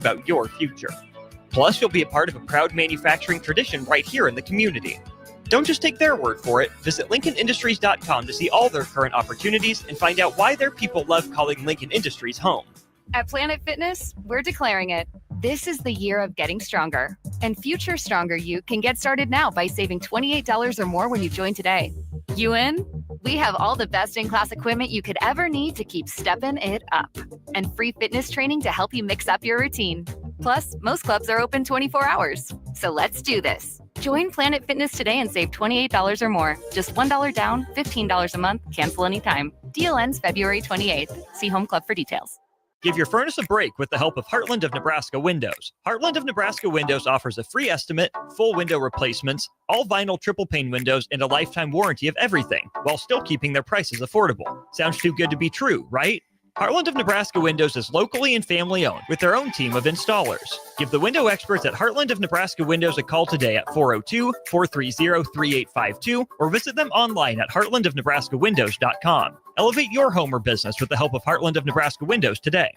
about your future. Plus, you'll be a part of a proud manufacturing tradition right here in the community. Don't just take their word for it. Visit LincolnIndustries.com to see all their current opportunities and find out why their people love calling Lincoln Industries home. At Planet Fitness, we're declaring it. This is the year of getting stronger. And future stronger you can get started now by saving $28 or more when you join today. You in? We have all the best in-class equipment you could ever need to keep stepping it up. And free fitness training to help you mix up your routine. Plus, most clubs are open 24 hours. So let's do this. Join Planet Fitness today and save $28 or more. Just $1 down, $15 a month, cancel anytime. Deal ends February 28th. See Home Club for details. Give your furnace a break with the help of Heartland of Nebraska Windows. Heartland of Nebraska Windows offers a free estimate, full window replacements, all vinyl triple pane windows, and a lifetime warranty of everything, while still keeping their prices affordable. Sounds too good to be true, right? Heartland of Nebraska Windows is locally and family owned with their own team of installers. Give the window experts at Heartland of Nebraska Windows a call today at 402-430-3852 or visit them online at heartlandofnebraskawindows.com. Elevate your home or business with the help of Heartland of Nebraska Windows today.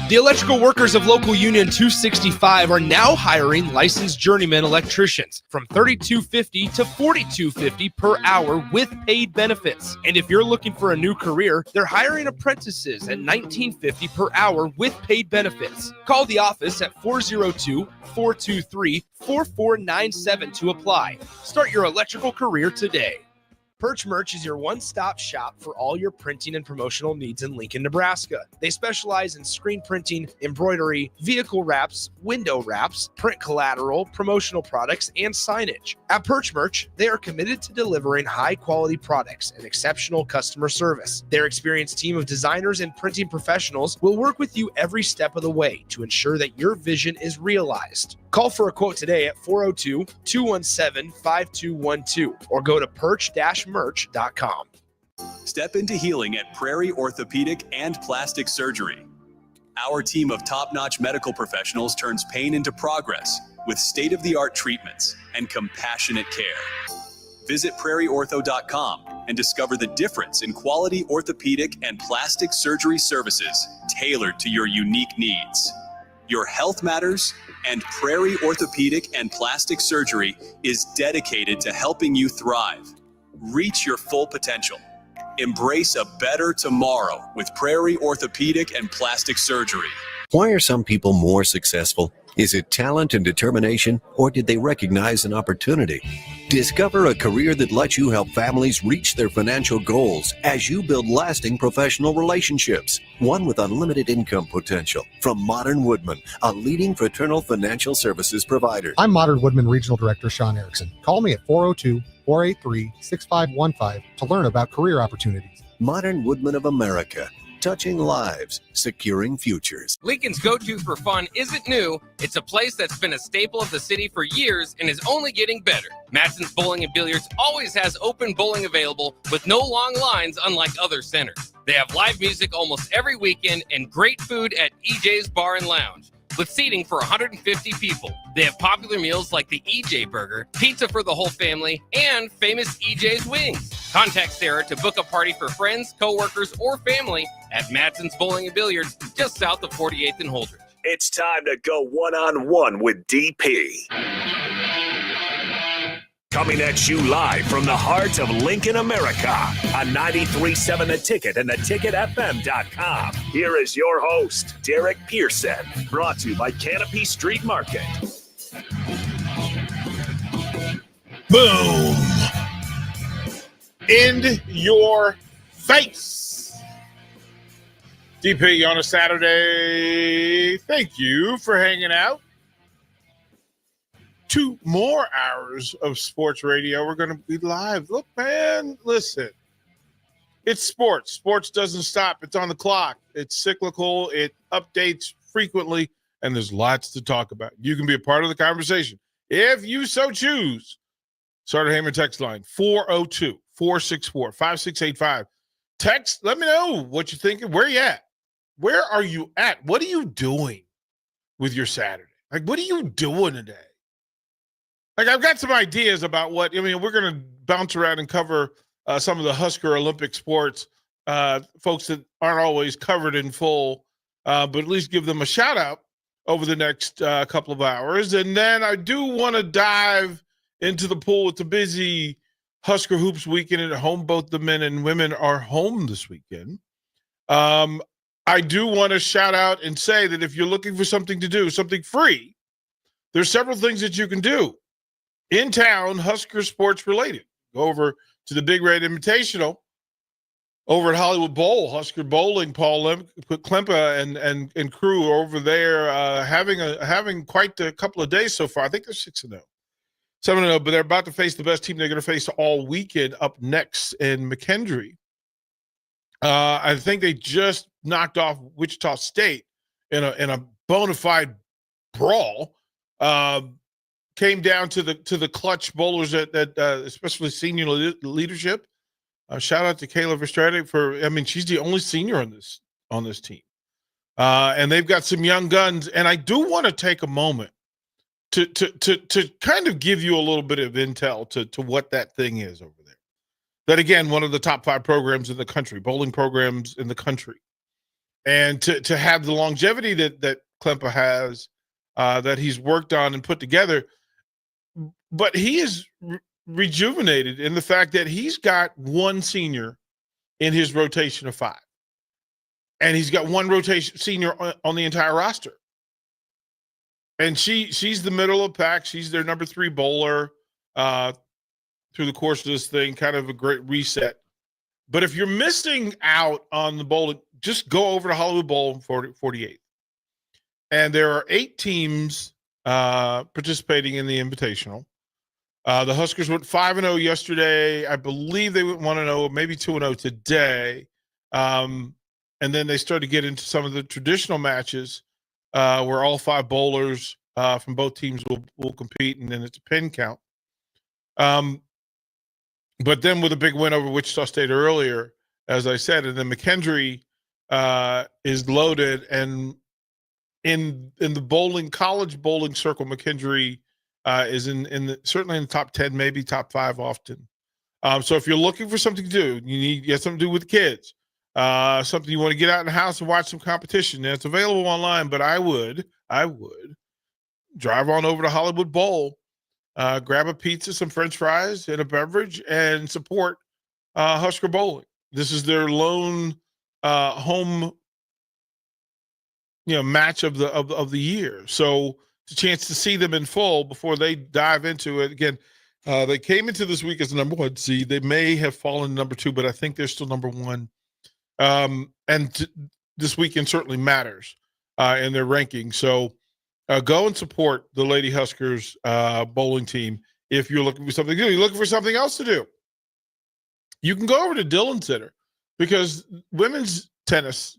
The electrical workers of Local Union 265 are now hiring licensed journeyman electricians from $32.50 to $42.50 per hour with paid benefits. And if you're looking for a new career, they're hiring apprentices at $19.50 per hour with paid benefits. Call the office at 402-423-4497 to apply. Start your electrical career today. Perch Merch is your one-stop shop for all your printing and promotional needs in Lincoln, Nebraska. They specialize in screen printing, embroidery, vehicle wraps, window wraps, print collateral, promotional products, and signage. At Perch Merch, they are committed to delivering high-quality products and exceptional customer service. Their experienced team of designers and printing professionals will work with you every step of the way to ensure that your vision is realized. Call for a quote today at 402-217-5212 or go to perch-merch.com. Step into healing at Prairie Orthopedic and Plastic Surgery. Our team of top-notch medical professionals turns pain into progress with state-of-the-art treatments and compassionate care. Visit prairieortho.com and discover the difference in quality orthopedic and plastic surgery services tailored to your unique needs. Your health matters, and Prairie Orthopedic and Plastic Surgery is dedicated to helping you thrive. Reach your full potential. Embrace a better tomorrow with Prairie Orthopedic and Plastic Surgery. Why are some people more successful? Is it talent and determination, or did they recognize an opportunity? Discover a career that lets you help families reach their financial goals as you build lasting professional relationships, one with unlimited income potential. From Modern Woodman, a leading fraternal financial services provider. I'm Modern Woodman Regional Director Sean Erickson. Call me at 402-483-6515 to learn about career opportunities. Modern Woodman of America. Touching lives, securing futures. Lincoln's go-to for fun isn't new. It's a place that's been a staple of the city for years and is only getting better. Matson's Bowling and Billiards always has open bowling available with no long lines, unlike other centers. They have live music almost every weekend and great food at EJ's Bar and Lounge, with seating for 150 people. They have popular meals like the EJ Burger, pizza for the whole family, and famous EJ's Wings. Contact Sarah to book a party for friends, coworkers, or family at Matson's Bowling and Billiards, just south of 48th and Holdridge. It's time to go one-on-one with DP. Coming at you live from the heart of Lincoln, America, on 93.7 The Ticket and theticketfm.com. Here is your host, Derek Pearson, brought to you by Canopy Street Market. Boom! In your face. DP on a Saturday. Thank you for hanging out. 2 more hours of sports radio. We're going to be live. Look, man, listen. It's sports. Sports doesn't stop. It's on the clock. It's cyclical. It updates frequently, and there's lots to talk about. You can be a part of the conversation if you so choose. Starter Heyman text line 402-464-5685. Text, let me know what you're thinking. Where you at? Where are you at? What are you doing with your Saturday? Like, what are you doing today? Like, I've got some ideas about what, we're going to bounce around and cover some of the Husker Olympic sports, folks that aren't always covered in full, but at least give them a shout out. over the next couple of hours. And then I do want to dive into the pool. It's a busy Husker Hoops weekend at home. Both the men and women are home this weekend. I do want to shout out and say that if you're looking for something to do, something free, there's several things that you can do in town, Husker sports related. Go over to the Big Red Invitational over at Hollywood Bowl, Husker Bowling. Paul Klempa and crew are over there having quite a couple of days so far. I think they're 6-0, 7-0, but they're about to face the best team they're going to face all weekend up next in McKendree. I think they just knocked off Wichita State in a bona fide brawl. Came down to the clutch bowlers that especially senior leadership. Shout out to Kayla Verstraete she's the only senior on this team, and they've got some young guns. And I do want to take a moment to kind of give you a little bit of intel to what that thing is over there. That again, one of the top 5 programs in the country, bowling programs in the country, and to have the longevity that Klempa has, that he's worked on and put together. But he is rejuvenated in the fact that he's got one senior in his rotation of 5. And he's got one rotation senior on the entire roster. And she's the middle of the pack. She's their number 3 bowler through the course of this thing, kind of a great reset. But if you're missing out on the bowling, just go over to Hollywood Bowl 48. And there are 8 teams participating in the Invitational. The Huskers went 5-0 yesterday. I believe they went 1-0, maybe 2-0 today. And then they started to get into some of the traditional matches where all 5 bowlers from both teams will compete, and then it's a pin count. But then with a big win over Wichita State earlier, as I said, and then McKendree is loaded, and in the college bowling circle, McKendree is certainly in the top 10, maybe top 5 often. So if you're looking for something to do, you get something to do with the kids, something you want to get out in the house and watch some competition. And it's available online, but I would drive on over to Hollywood Bowl, grab a pizza, some French fries, and a beverage, and support Husker Bowling. This is their lone home match of the year. So it's a chance to see them in full before they dive into it. Again, they came into this week as the number 1 seed. They may have fallen to number 2, but I think they're still number 1. This weekend certainly matters in their ranking. So go and support the Lady Huskers bowling team if you're looking for something to do. You're looking for something else to do, you can go over to Dillon Center, because women's tennis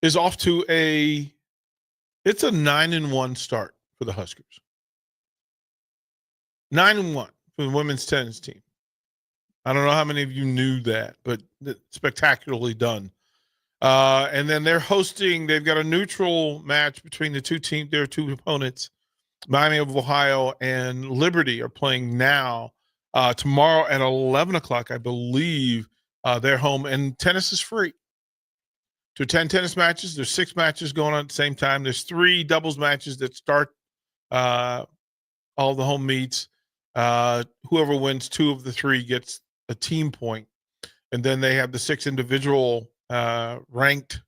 is off to it's a 9-1 start for the Huskers. 9-1 for the women's tennis team. I don't know how many of you knew that, but spectacularly done. And then they've got a neutral match between the two teams, their 2 opponents. Miami of Ohio and Liberty are playing now. Tomorrow at 11 o'clock, I believe, they're home. And tennis is free. To attend tennis matches, there's 6 matches going on at the same time. There's 3 doubles matches that start all the home meets. Whoever wins 2 of the 3 gets a team point. And then they have the 6 individual ranked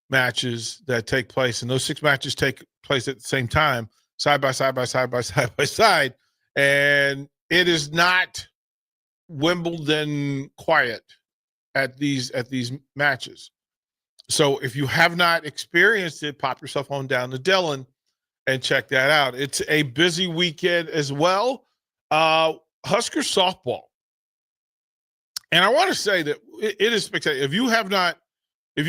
matches that take place. And those 6 matches take place at the same time, side by side. And it is not Wimbledon quiet at these matches. So if you have not experienced it, pop yourself on down to Dillon and check that out. It's a busy weekend as well. Husker softball. And I want to say that it is spectacular. If you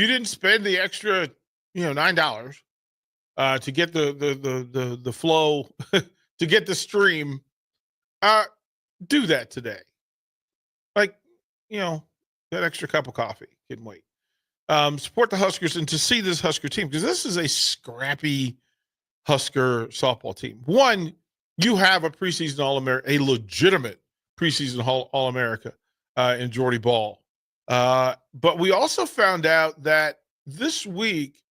didn't spend the extra, $9 to get the flow, to get the stream, do that today. That extra cup of coffee can wait. Support the Huskers and to see this Husker team, because this is a scrappy Husker softball team. One, you have a preseason All-America, a legitimate preseason All-America in Jordy Ball. But we also found out that this week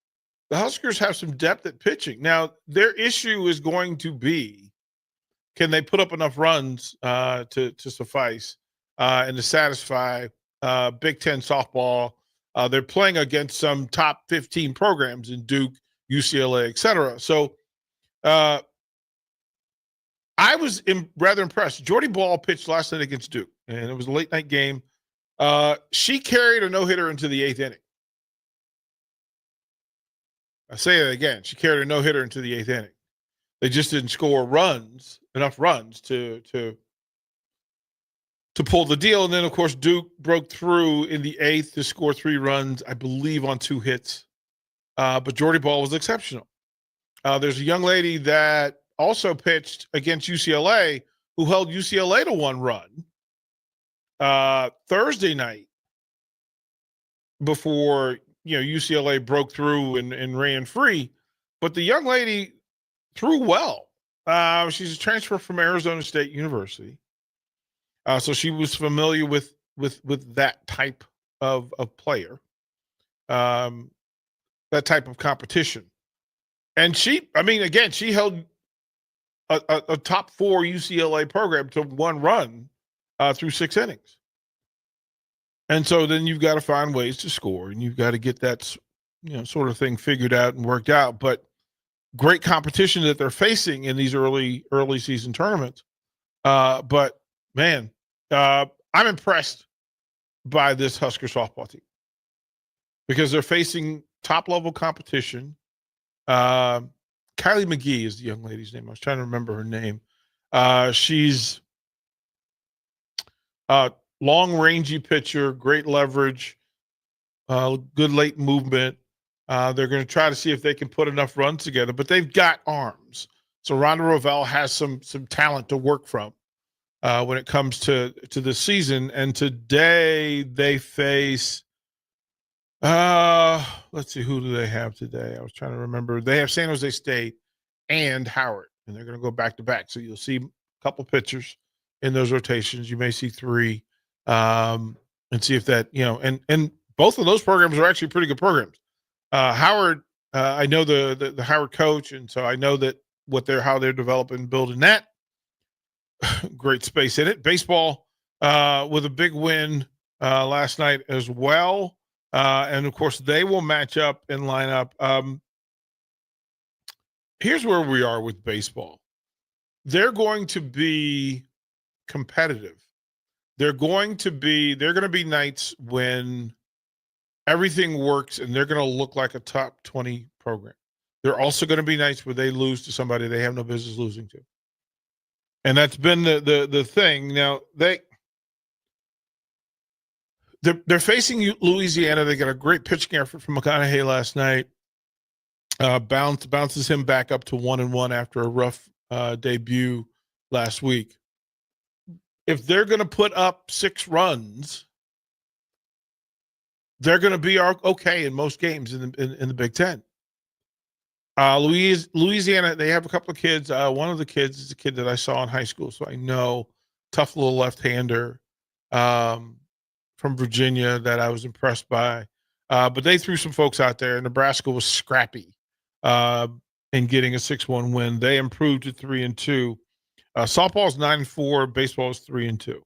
the Huskers have some depth at pitching. Now, their issue is going to be, can they put up enough runs to suffice and to satisfy Big Ten softball? They're playing against some top 15 programs in Duke, UCLA, et cetera. So I was rather impressed. Jordy Ball pitched last night against Duke, and it was a late-night game. She carried a no-hitter into the 8th inning. I say that again. She carried a no-hitter into the 8th inning. They just didn't score enough runs to pull the deal. And then, of course, Duke broke through in the 8th to score 3 runs, I believe, on 2 hits. But Jordy Ball was exceptional. There's a young lady that also pitched against UCLA who held UCLA to 1 run Thursday night before UCLA broke through and ran free. But the young lady threw well. She's a transfer from Arizona State University. So she was familiar with that type of player, that type of competition. And she held a top 4 UCLA program to 1 run through 6 innings. And so then you've got to find ways to score, and you've got to get that sort of thing figured out and worked out. But great competition that they're facing in these early season tournaments. But man, I'm impressed by this Husker softball team because they're facing top level competition. Kylie McGee is the young lady's name. I was trying to remember her name. She's long, rangy pitcher, great leverage, good late movement. They're going to try to see if they can put enough runs together, but they've got arms. So Rhonda Rovell has some talent to work from when it comes to this season. And today they face, let's see, who do they have today? I was trying to remember. They have San Jose State and Howard, and they're going to go back to back. So you'll see a couple pitchers in those rotations. You may see 3. And see if that, and both of those programs are actually pretty good programs. Howard, I know the Howard coach, and so I know that how they're developing, building that. Great space in it. Baseball with a big win last night as well. And of course they will match up and line up. Here's where we are with baseball. They're going to be competitive. They're going to be nights when everything works and they're going to look like a top 20 program. There are also going to be nights where they lose to somebody they have no business losing to. And that's been the thing. Now they're facing Louisiana. They got a great pitching effort from McConaughey last night. Bounces him back up to 1-1 after a rough debut last week. If they're going to put up 6 runs, they're going to be okay in most games in the Big Ten. Louisiana, they have a couple of kids. One of the kids is a kid that I saw in high school, so I know, tough little left-hander from Virginia that I was impressed by. But they threw some folks out there. Nebraska was scrappy in getting a 6-1 win. They improved to 3-2. Softball is 9-4. Baseball is 3-2.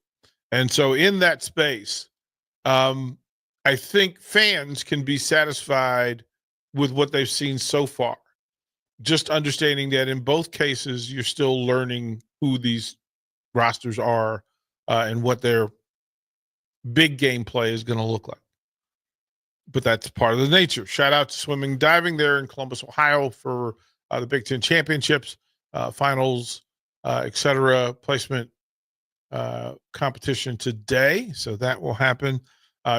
And so in that space, I think fans can be satisfied with what they've seen so far. Just understanding that in both cases, you're still learning who these rosters are and what their big game play is going to look like. But that's part of the nature. Shout out to swimming, diving there in Columbus, Ohio for the Big Ten Championships, finals, etc. placement competition today. So that will happen.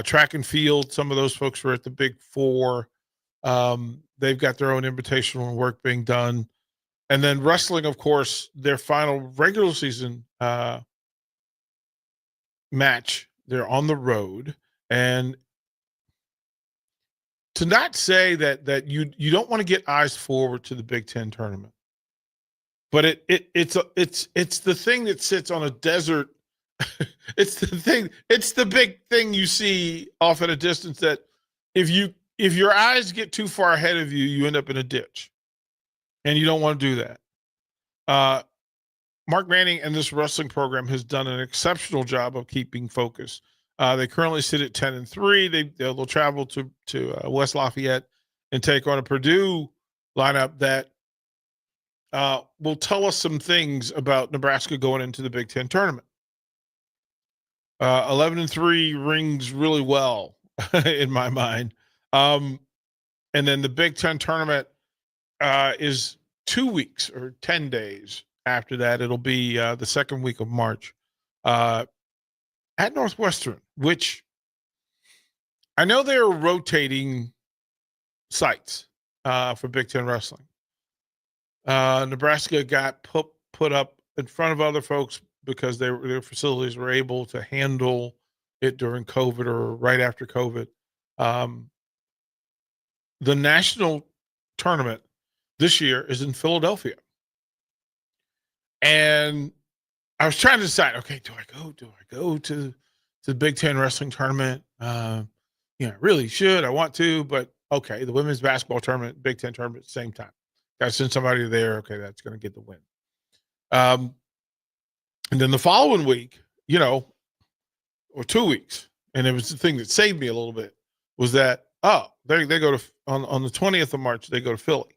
Track and field, some of those folks were at the Big Four. They've got their own invitational work being done. And then wrestling, of course, their final regular season match. They're on the road. And to not say that you don't want to get eyes forward to the Big Ten tournament, but it's the thing that sits on a desert. It's the big thing you see off at a distance that if if your eyes get too far ahead of you, you end up in a ditch, and you don't want to do that. Mark Manning and this wrestling program has done an exceptional job of keeping focus. They currently sit at 10-3. They'll travel to West Lafayette and take on a Purdue lineup that will tell us some things about Nebraska going into the Big Ten tournament. 11-3 rings really well in my mind. And then the Big Ten tournament is 2 weeks or 10 days after that. It'll be the second week of March at Northwestern, which I know they're rotating sites for Big Ten wrestling. Nebraska got put up in front of other folks because their facilities were able to handle it during COVID or right after COVID. The national tournament this year is in Philadelphia. And I was trying to decide, okay, do I go to the Big Ten wrestling tournament? I really should. I want to, but okay, the women's basketball tournament, Big Ten tournament at the same time. Got to send somebody there. Okay, that's going to get the win. And then the following week, or 2 weeks, and it was the thing that saved me a little bit, was that, they go to, on the 20th of March, they go to Philly.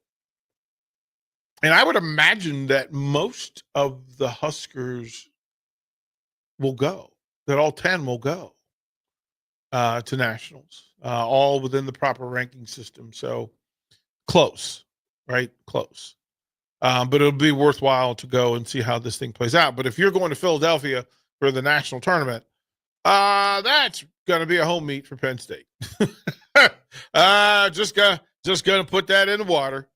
And I would imagine that most of the Huskers will go, that all 10 will go to nationals, all within the proper ranking system. So close, right? Close. But it'll be worthwhile to go and see how this thing plays out. But if you're going to Philadelphia for the national tournament, that's going to be a home meet for Penn State. Just gonna put that in the water.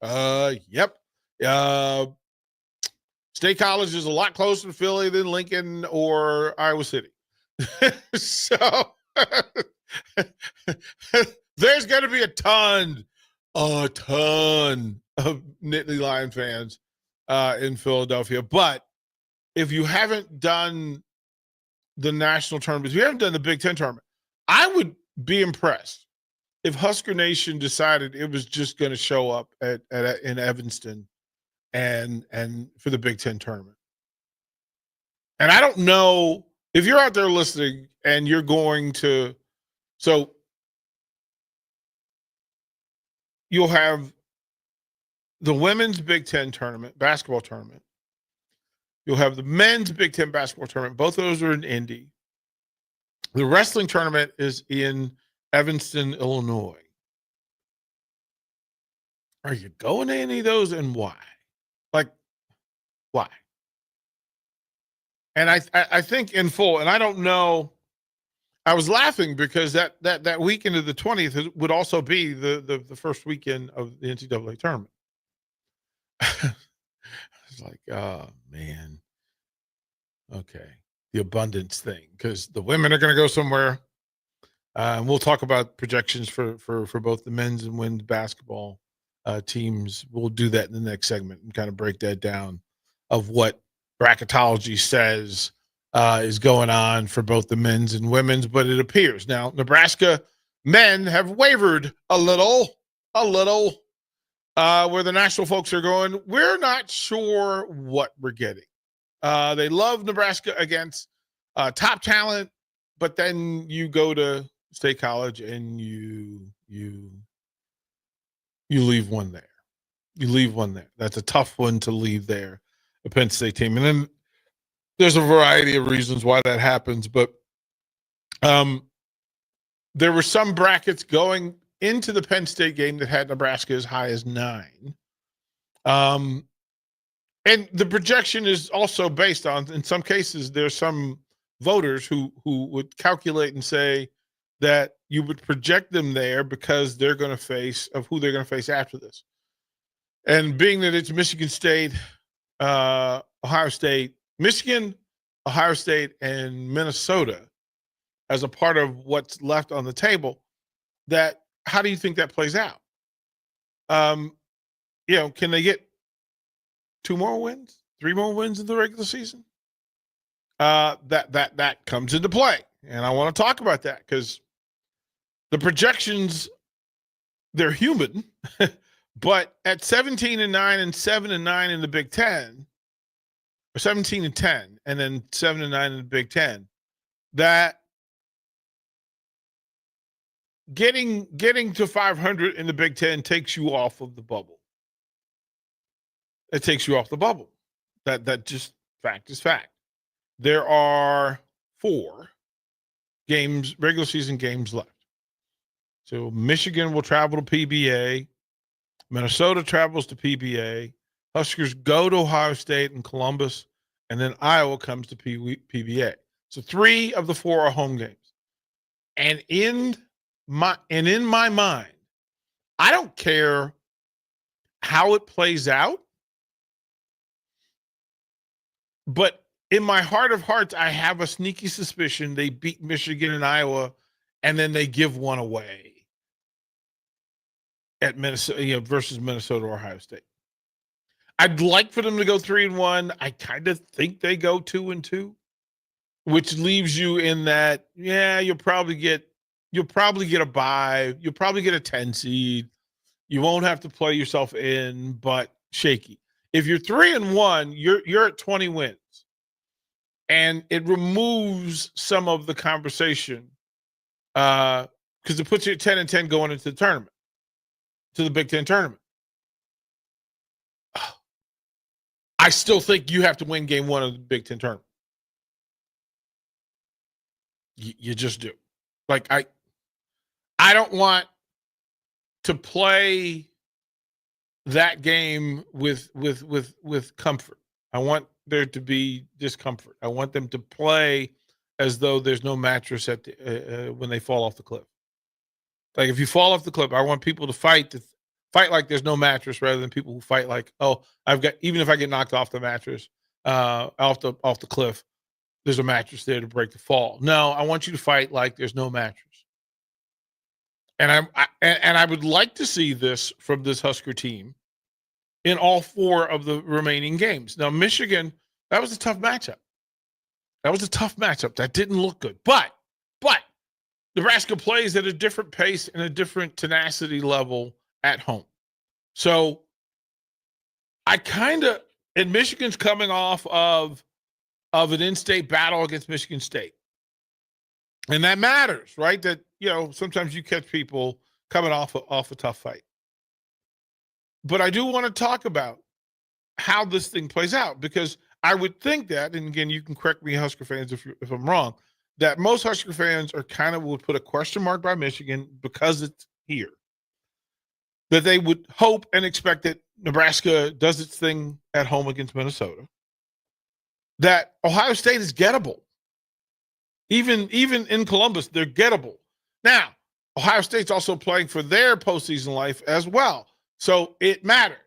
Yep. State College is a lot closer to Philly than Lincoln or Iowa City. So there's going to be a ton of Nittany Lion fans in Philadelphia. But if you haven't done the national tournament, if you haven't done the Big Ten tournament, I would be impressed if Husker Nation decided it was just going to show up in Evanston and for the Big Ten tournament. And I don't know if you're out there listening and you're going to, so you'll have the women's Big Ten tournament, basketball tournament. You'll have the men's Big Ten basketball tournament. Both of those are in Indy. The wrestling tournament is in Evanston, Illinois. Are you going to any of those, and why? Like, why? And I think in full, and I don't know, I was laughing because that weekend of the 20th would also be the first weekend of the NCAA tournament. It's like, oh, man. Okay. The abundance thing, because the women are going to go somewhere. And we'll talk about projections for both the men's and women's basketball teams. We'll do that in the next segment and kind of break that down of what bracketology says is going on for both the men's and women's. But it appears now Nebraska men have wavered a little where the national folks are going, we're not sure what we're getting. They love Nebraska against top talent, but then you go to State College and you leave one there. You leave one there. That's a tough one to leave there, a Penn State team. And then there's a variety of reasons why that happens, but there were some brackets going into the Penn State game that had Nebraska as high as 9. And the projection is also based on, in some cases, there's some voters who would calculate and say that you would project them there because they're going to face of who they're going to face after this. And being that it's Michigan State, Ohio State, Michigan, Ohio State, and Minnesota as a part of what's left on the table, that how do you think that plays out? Can they get 2 more wins, 3 more wins in the regular season? That comes into play. And I want to talk about that because the projections they're human, but at 17-9 and 7-9 in the Big Ten, or 17-10 and then 7-9 in the Big Ten, that getting to 500 in the Big Ten takes you off of the bubble. It takes you off the bubble. That just fact is fact. There are 4 games, regular season games left. So Michigan will travel to PBA. Minnesota travels to PBA. Huskers go to Ohio State and Columbus, and then Iowa comes to PBA. So 3 of the 4 are home games. And in my mind, I don't care how it plays out, but in my heart of hearts, I have a sneaky suspicion they beat Michigan and Iowa, and then they give one away at Minnesota, versus Minnesota or Ohio State. I'd like for them to go 3-1. I kind of think they go 2-2, which leaves you in that, you'll probably get a bye. You'll probably get a 10 seed. You won't have to play yourself in, but shaky. If you're 3-1, you're at 20 wins. And it removes some of the conversation because it puts you at 10-10 going into the tournament, to the Big Ten tournament. I still think you have to win game 1 of the Big Ten tournament. You just do. Like, I don't want to play that game with comfort. I want there to be discomfort. I want them to play as though there's no mattress at when they fall off the cliff. Like, if you fall off the cliff, I want people to fight like there's no mattress, rather than people who fight like, oh, even if I get knocked off the mattress, off the cliff, there's a mattress there to break the fall. No, I want you to fight like there's no mattress. And I would like to see this from this Husker team in all 4 of the remaining games. Now, Michigan, that was a tough matchup. That didn't look good. But Nebraska plays at a different pace and a different tenacity level at home. So and Michigan's coming off of an in-state battle against Michigan State. And that matters, right? That, sometimes you catch people coming off a tough fight. But I do want to talk about how this thing plays out, because I would think that, and again, you can correct me, Husker fans, if I'm wrong, that most Husker fans would put a question mark by Michigan because it's here. That they would hope and expect that Nebraska does its thing at home against Minnesota. That Ohio State is gettable. Even in Columbus, they're gettable. Now, Ohio State's also playing for their postseason life as well. So it matters.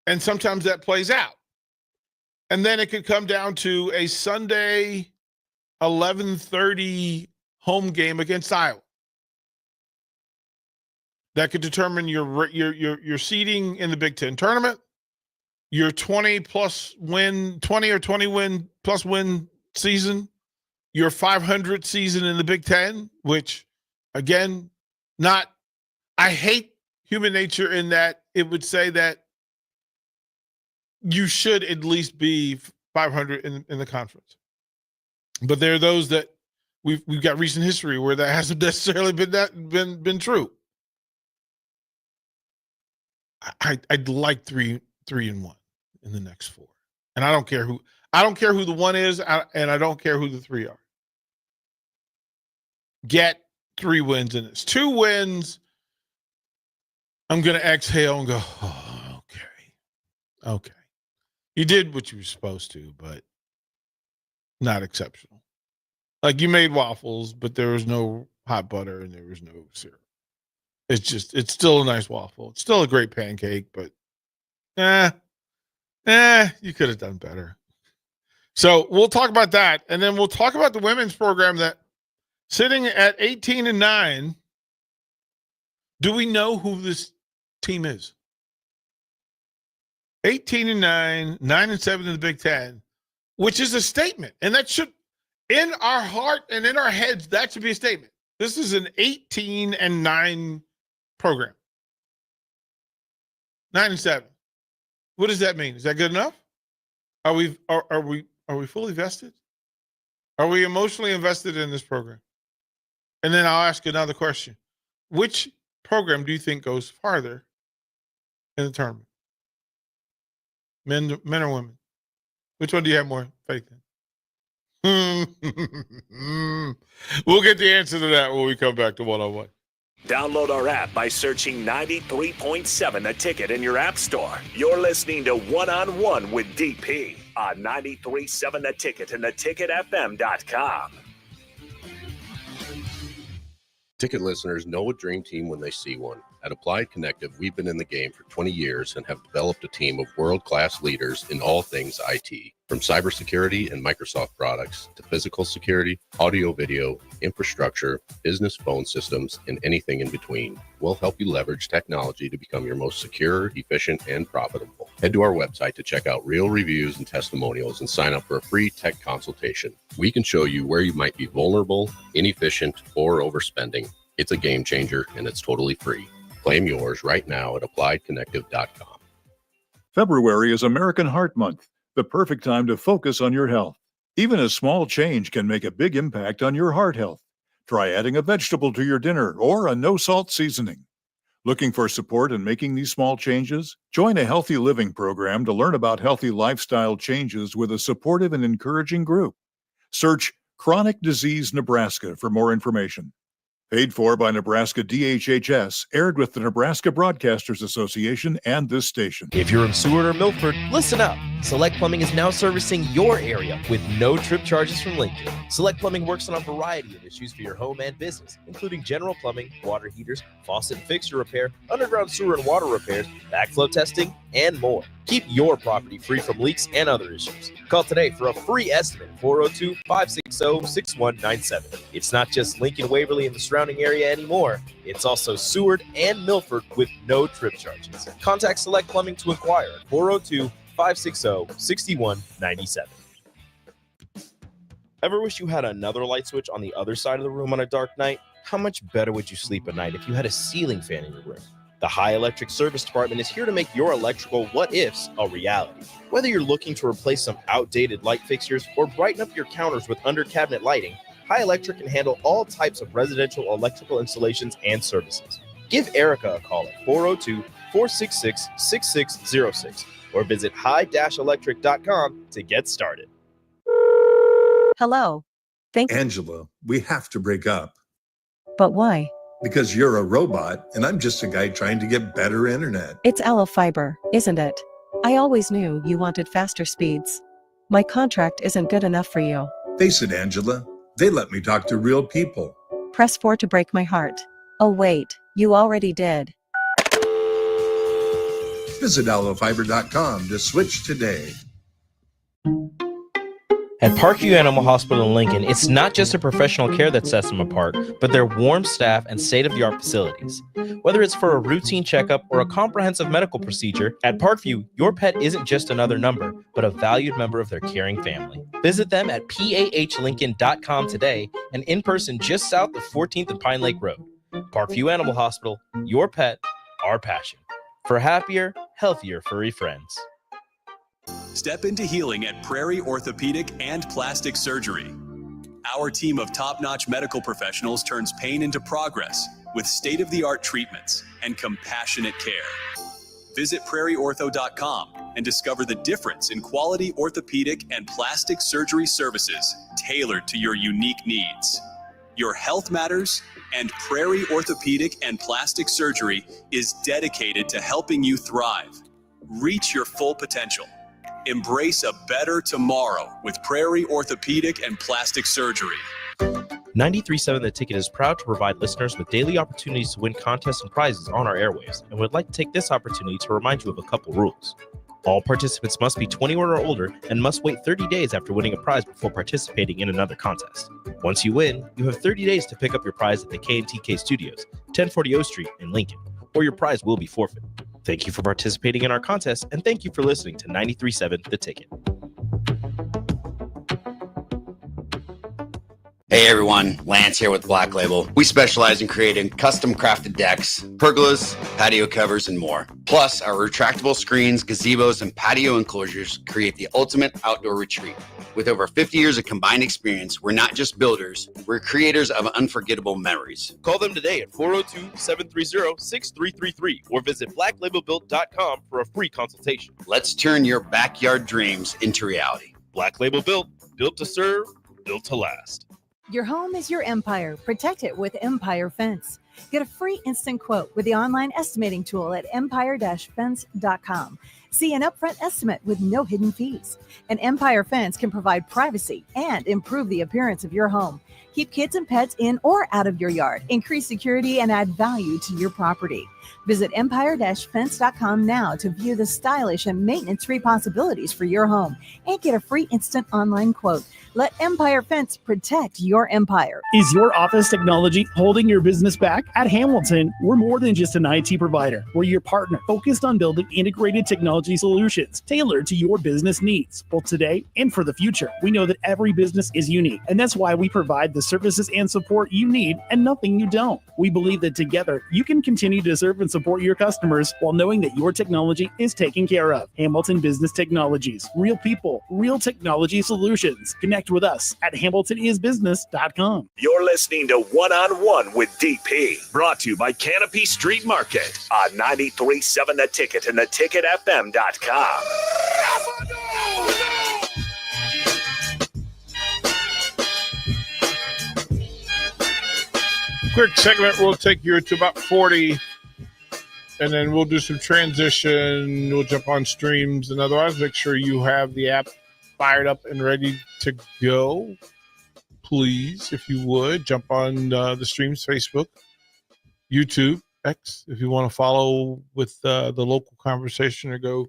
And sometimes that plays out. And then it could come down to a Sunday 11:30 home game against Iowa. That could determine your seeding in the Big Ten tournament, your 20 or 20 win plus win season, your 500 season in the Big Ten, which, again, I hate human nature in that it would say that you should at least be 500 in the conference. But there are those that we've got recent history where that hasn't necessarily been true. I'd like 3-1 in the next 4, and I don't care who the 1 is, and I don't care who the 3 are. Get 3 wins in this. 2 wins, I'm going to exhale and go, oh, okay. You did what you were supposed to, but not exceptional. Like, you made waffles, but there was no hot butter and there was no syrup. It's still a nice waffle. It's still a great pancake, but you could have done better. So we'll talk about that. And then we'll talk about the women's program that sitting at 18-9. Do we know who this team is? 18-9, 9-7 in the Big Ten, which is a statement. And that should, in our heart and in our heads, that should be a statement. This is an 18-9 program. 9-7. What does that mean? Is that good enough? Are we fully vested? Are we emotionally invested in this program? And then I'll ask another question. Which program do you think goes farther in the tournament? Men or women? Which one do you have more faith in? We'll get the answer to that when we come back to one-on-one. Download our app by searching 93.7 The Ticket in your app store. You're listening to One-on-One with DP on 93.7 The Ticket and theticketfm.com. Ticket listeners know a dream team when they see one. At Applied Connective, we've been in the game for 20 years and have developed a team of world-class leaders in all things IT. From cybersecurity and Microsoft products to physical security, audio-video, infrastructure, business phone systems, and anything in between, we'll help you leverage technology to become your most secure, efficient, and profitable. Head to our website to check out real reviews and testimonials and sign up for a free tech consultation. We can show you where you might be vulnerable, inefficient, or overspending. It's a game changer, and it's totally free. Claim yours right now at appliedconnective.com. February is American Heart Month, the perfect time to focus on your health. Even a small change can make a big impact on your heart health. Try adding a vegetable to your dinner or a no-salt seasoning. Looking for support in making these small changes? Join a healthy living program to learn about healthy lifestyle changes with a supportive and encouraging group. Search Chronic Disease Nebraska for more information. Paid for by Nebraska DHHS, aired with the Nebraska Broadcasters Association and this station. If you're in Seward or Milford, listen up. Select Plumbing is now servicing your area with no trip charges from Lincoln. Select Plumbing works on a variety of issues for your home and business, including general plumbing, water heaters, faucet and fixture repair, underground sewer and water repairs, backflow testing, and more. Keep your property free from leaks and other issues. Call today for a free estimate, 402-560-6197. It's not just Lincoln, Waverly, and the surrounding area anymore. It's also Seward and Milford with no trip charges. Contact Select Plumbing to inquire at 402-560-6197. Ever wish you had another light switch on the other side of the room on a dark night? How much better would you sleep at night if you had a ceiling fan in your room? The High Electric Service Department is here to make your electrical what-ifs a reality. Whether you're looking to replace some outdated light fixtures or brighten up your counters with under-cabinet lighting, High Electric can handle all types of residential electrical installations and services. Give Erica a call at 402-466-6606 or visit high-electric.com to get started. Hello. Angela, we have to break up. But why? Because you're a robot and I'm just a guy trying to get better internet. It's Aloe Fiber, isn't it? I always knew you wanted faster speeds. My contract isn't good enough for you. Face it, Angela. They let me talk to real people. Press 4 to break my heart. Oh wait, you already did. Visit aloefiber.com to switch today. At Parkview Animal Hospital in Lincoln, it's not just a professional care that sets them apart, but their warm staff and state-of-the-art facilities. Whether it's for a routine checkup or a comprehensive medical procedure, at Parkview, your pet isn't just another number, but a valued member of their caring family. Visit them at pahlincoln.com today and in person just south of 14th and Pine Lake Road. Parkview Animal Hospital, your pet, our passion. For happier, healthier furry friends. Step into healing at Prairie Orthopedic and Plastic Surgery. Our team of top-notch medical professionals turns pain into progress with state-of-the-art treatments and compassionate care. Visit prairieortho.com and discover the difference in quality orthopedic and plastic surgery services tailored to your unique needs. Your health matters, and Prairie Orthopedic and Plastic Surgery is dedicated to helping you thrive. Reach your full potential. Embrace a better tomorrow with Prairie Orthopedic and Plastic Surgery. 93.7 The Ticket is proud to provide listeners with daily opportunities to win contests and prizes on our airwaves, and would like to take this opportunity to remind you of a couple rules. All participants must be 21 or older and must wait 30 days after winning a prize before participating in another contest. Once you win, you have 30 days to pick up your prize at the K&TK Studios, 1040 O Street in Lincoln, or your prize will be forfeit. Thank you for participating in our contest, and thank you for listening to 93.7 The Ticket. Hey everyone, Lance here with Black Label. We specialize in creating custom crafted decks, pergolas, patio covers, and more. Plus, our retractable screens, gazebos, and patio enclosures create the ultimate outdoor retreat. With over 50 years of combined experience, we're not just builders, we're creators of unforgettable memories. Call them today at 402-730-6333 or visit blacklabelbuilt.com for a free consultation. Let's turn your backyard dreams into reality. Black Label Built, built to serve, built to last. Your home is your empire. Protect it with Empire Fence. Get a free instant quote with the online estimating tool at empire-fence.com. See an upfront estimate with no hidden fees. An Empire Fence can provide privacy and improve the appearance of your home. Keep kids and pets in or out of your yard. Increase security and add value to your property. Visit empire-fence.com now to view the stylish and maintenance-free possibilities for your home and get a free instant online quote. Let Empire Fence protect your empire. Is your office technology holding your business back? At Hamilton, we're more than just an IT provider. We're your partner, focused on building integrated technology solutions tailored to your business needs, both today and for the future. We know that every business is unique, and that's why we provide the services and support you need and nothing you don't. We believe that together, you can continue to serve and support your customers while knowing that your technology is taken care of. Hamilton Business Technologies. Real people, real technology solutions. Connect with us at hamiltonisbusiness.com. You're listening to One on One with DP, brought to you by Canopy Street Market on 93.7 The Ticket and theticketfm.com. Quick segment. We'll take you to about 40, and then we'll do some transition. We'll jump on streams and otherwise. Make sure you have the app fired up and ready to go. Please, if you would, jump on the streams, Facebook, YouTube, X, if you want to follow with the local conversation or go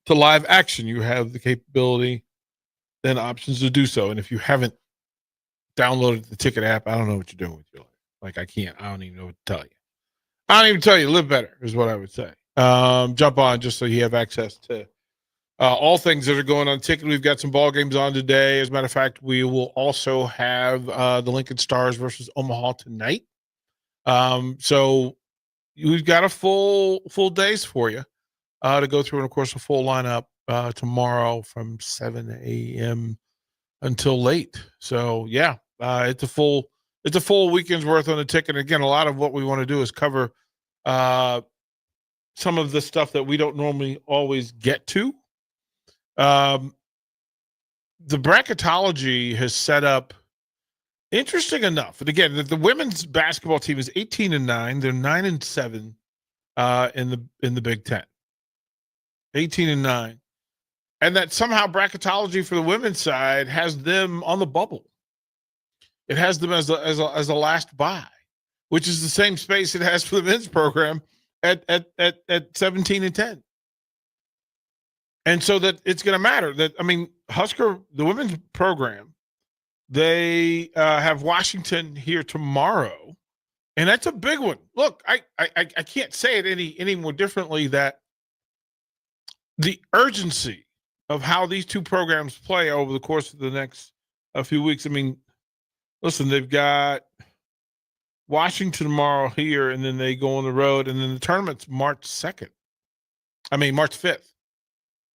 to live action. You have the capability and options to do so. And if you haven't downloaded the Ticket app, I don't know what you're doing with your life. Like, I don't even know what to tell you. I don't even tell you. Live better is what I would say. Jump on just so you have access to all things that are going on Ticket. We've got some ball games on today. As a matter of fact, we will also have the Lincoln Stars versus Omaha tonight. So we've got a full days for you to go through, and of course a full lineup tomorrow from 7 a.m. until late. So yeah, it's a full weekend's worth on the Ticket. Again, a lot of what we want to do is cover some of the stuff that we don't normally always get to. The bracketology has set up interesting enough. And again, the women's basketball team is 18-9. They're 9-7 in the Big Ten. 18-9. And that somehow bracketology for the women's side has them on the bubble. It has them as a last bye, which is the same space it has for the men's program at 17-10. And so that it's going to matter Husker, the women's program, they have Washington here tomorrow, and that's a big one. Look, I can't say it any more differently that the urgency of how these two programs play over the course of the next few weeks. Listen, they've got Washington tomorrow here, and then they go on the road, and then the tournament's March 5th.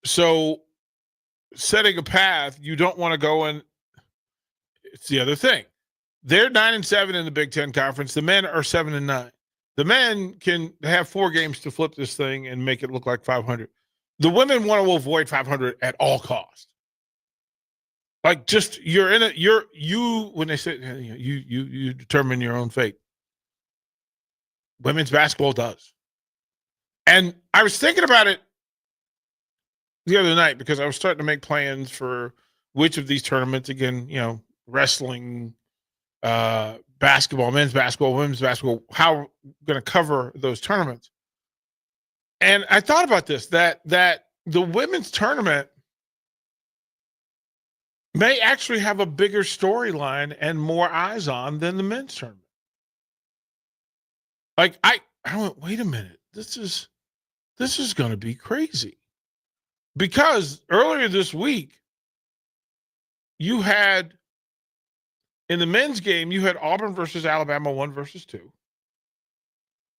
So setting a path, you don't want to go in. It's the other thing. They're 9-7 in the Big Ten Conference. The men are 7-9. The men can have 4 games to flip this thing and make it look like 500. The women want to avoid 500 at all costs. Like, just when they say you determine your own fate. Women's basketball does. And I was thinking about it the other night because I was starting to make plans for which of these tournaments, again, wrestling, basketball, men's basketball, women's basketball, how we're going to cover those tournaments. And I thought about this, that the women's tournament may actually have a bigger storyline and more eyes on than the men's tournament. Like, I went, wait a minute, this is going to be crazy. Because earlier this week, you had In the men's game, you had Auburn versus Alabama 1-2.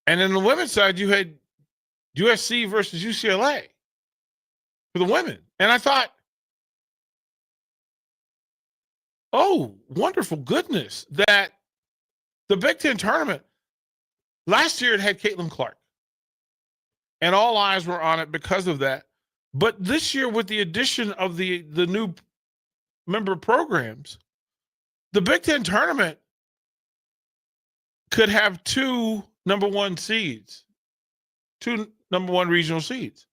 And in the women's side, you had USC versus UCLA for the women. And I thought, oh, wonderful goodness, that the Big Ten tournament, last year it had Caitlin Clark. And all eyes were on it because of that. But this year, with the addition of the new member programs, the Big Ten tournament could have two number one seeds, two number one regional seeds.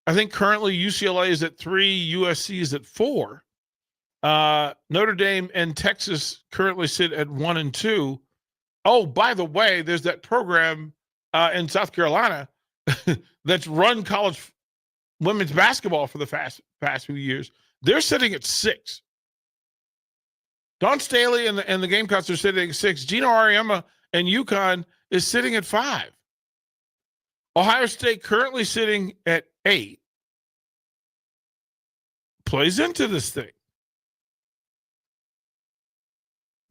I think currently UCLA is at 3, USC is at 4. Notre Dame and Texas currently sit at 1 and 2. Oh, by the way, there's that program in South Carolina that's run college women's basketball for the past few years. They're sitting at 6. Don Staley and the Gamecocks are sitting at 6. Gino Auriemma and UConn is sitting at 5. Ohio State currently sitting at 8. Plays into this thing.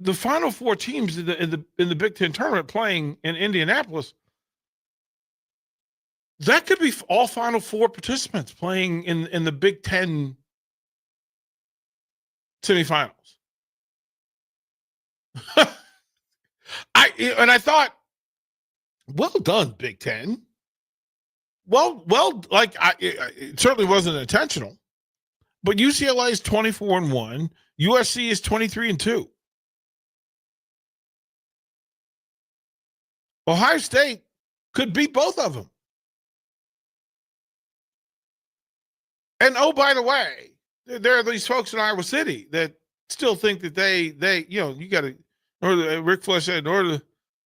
The final 4 teams in the Big Ten tournament playing in Indianapolis, that could be all Final 4 participants playing in the Big Ten semifinals. I thought, well done, Big Ten. Well, it certainly wasn't intentional, but UCLA is 24-1, USC is 23-2. Ohio State could beat both of them. And oh, by the way, there are these folks in Iowa City that still think that they you got to, or Rick Flesh said, in order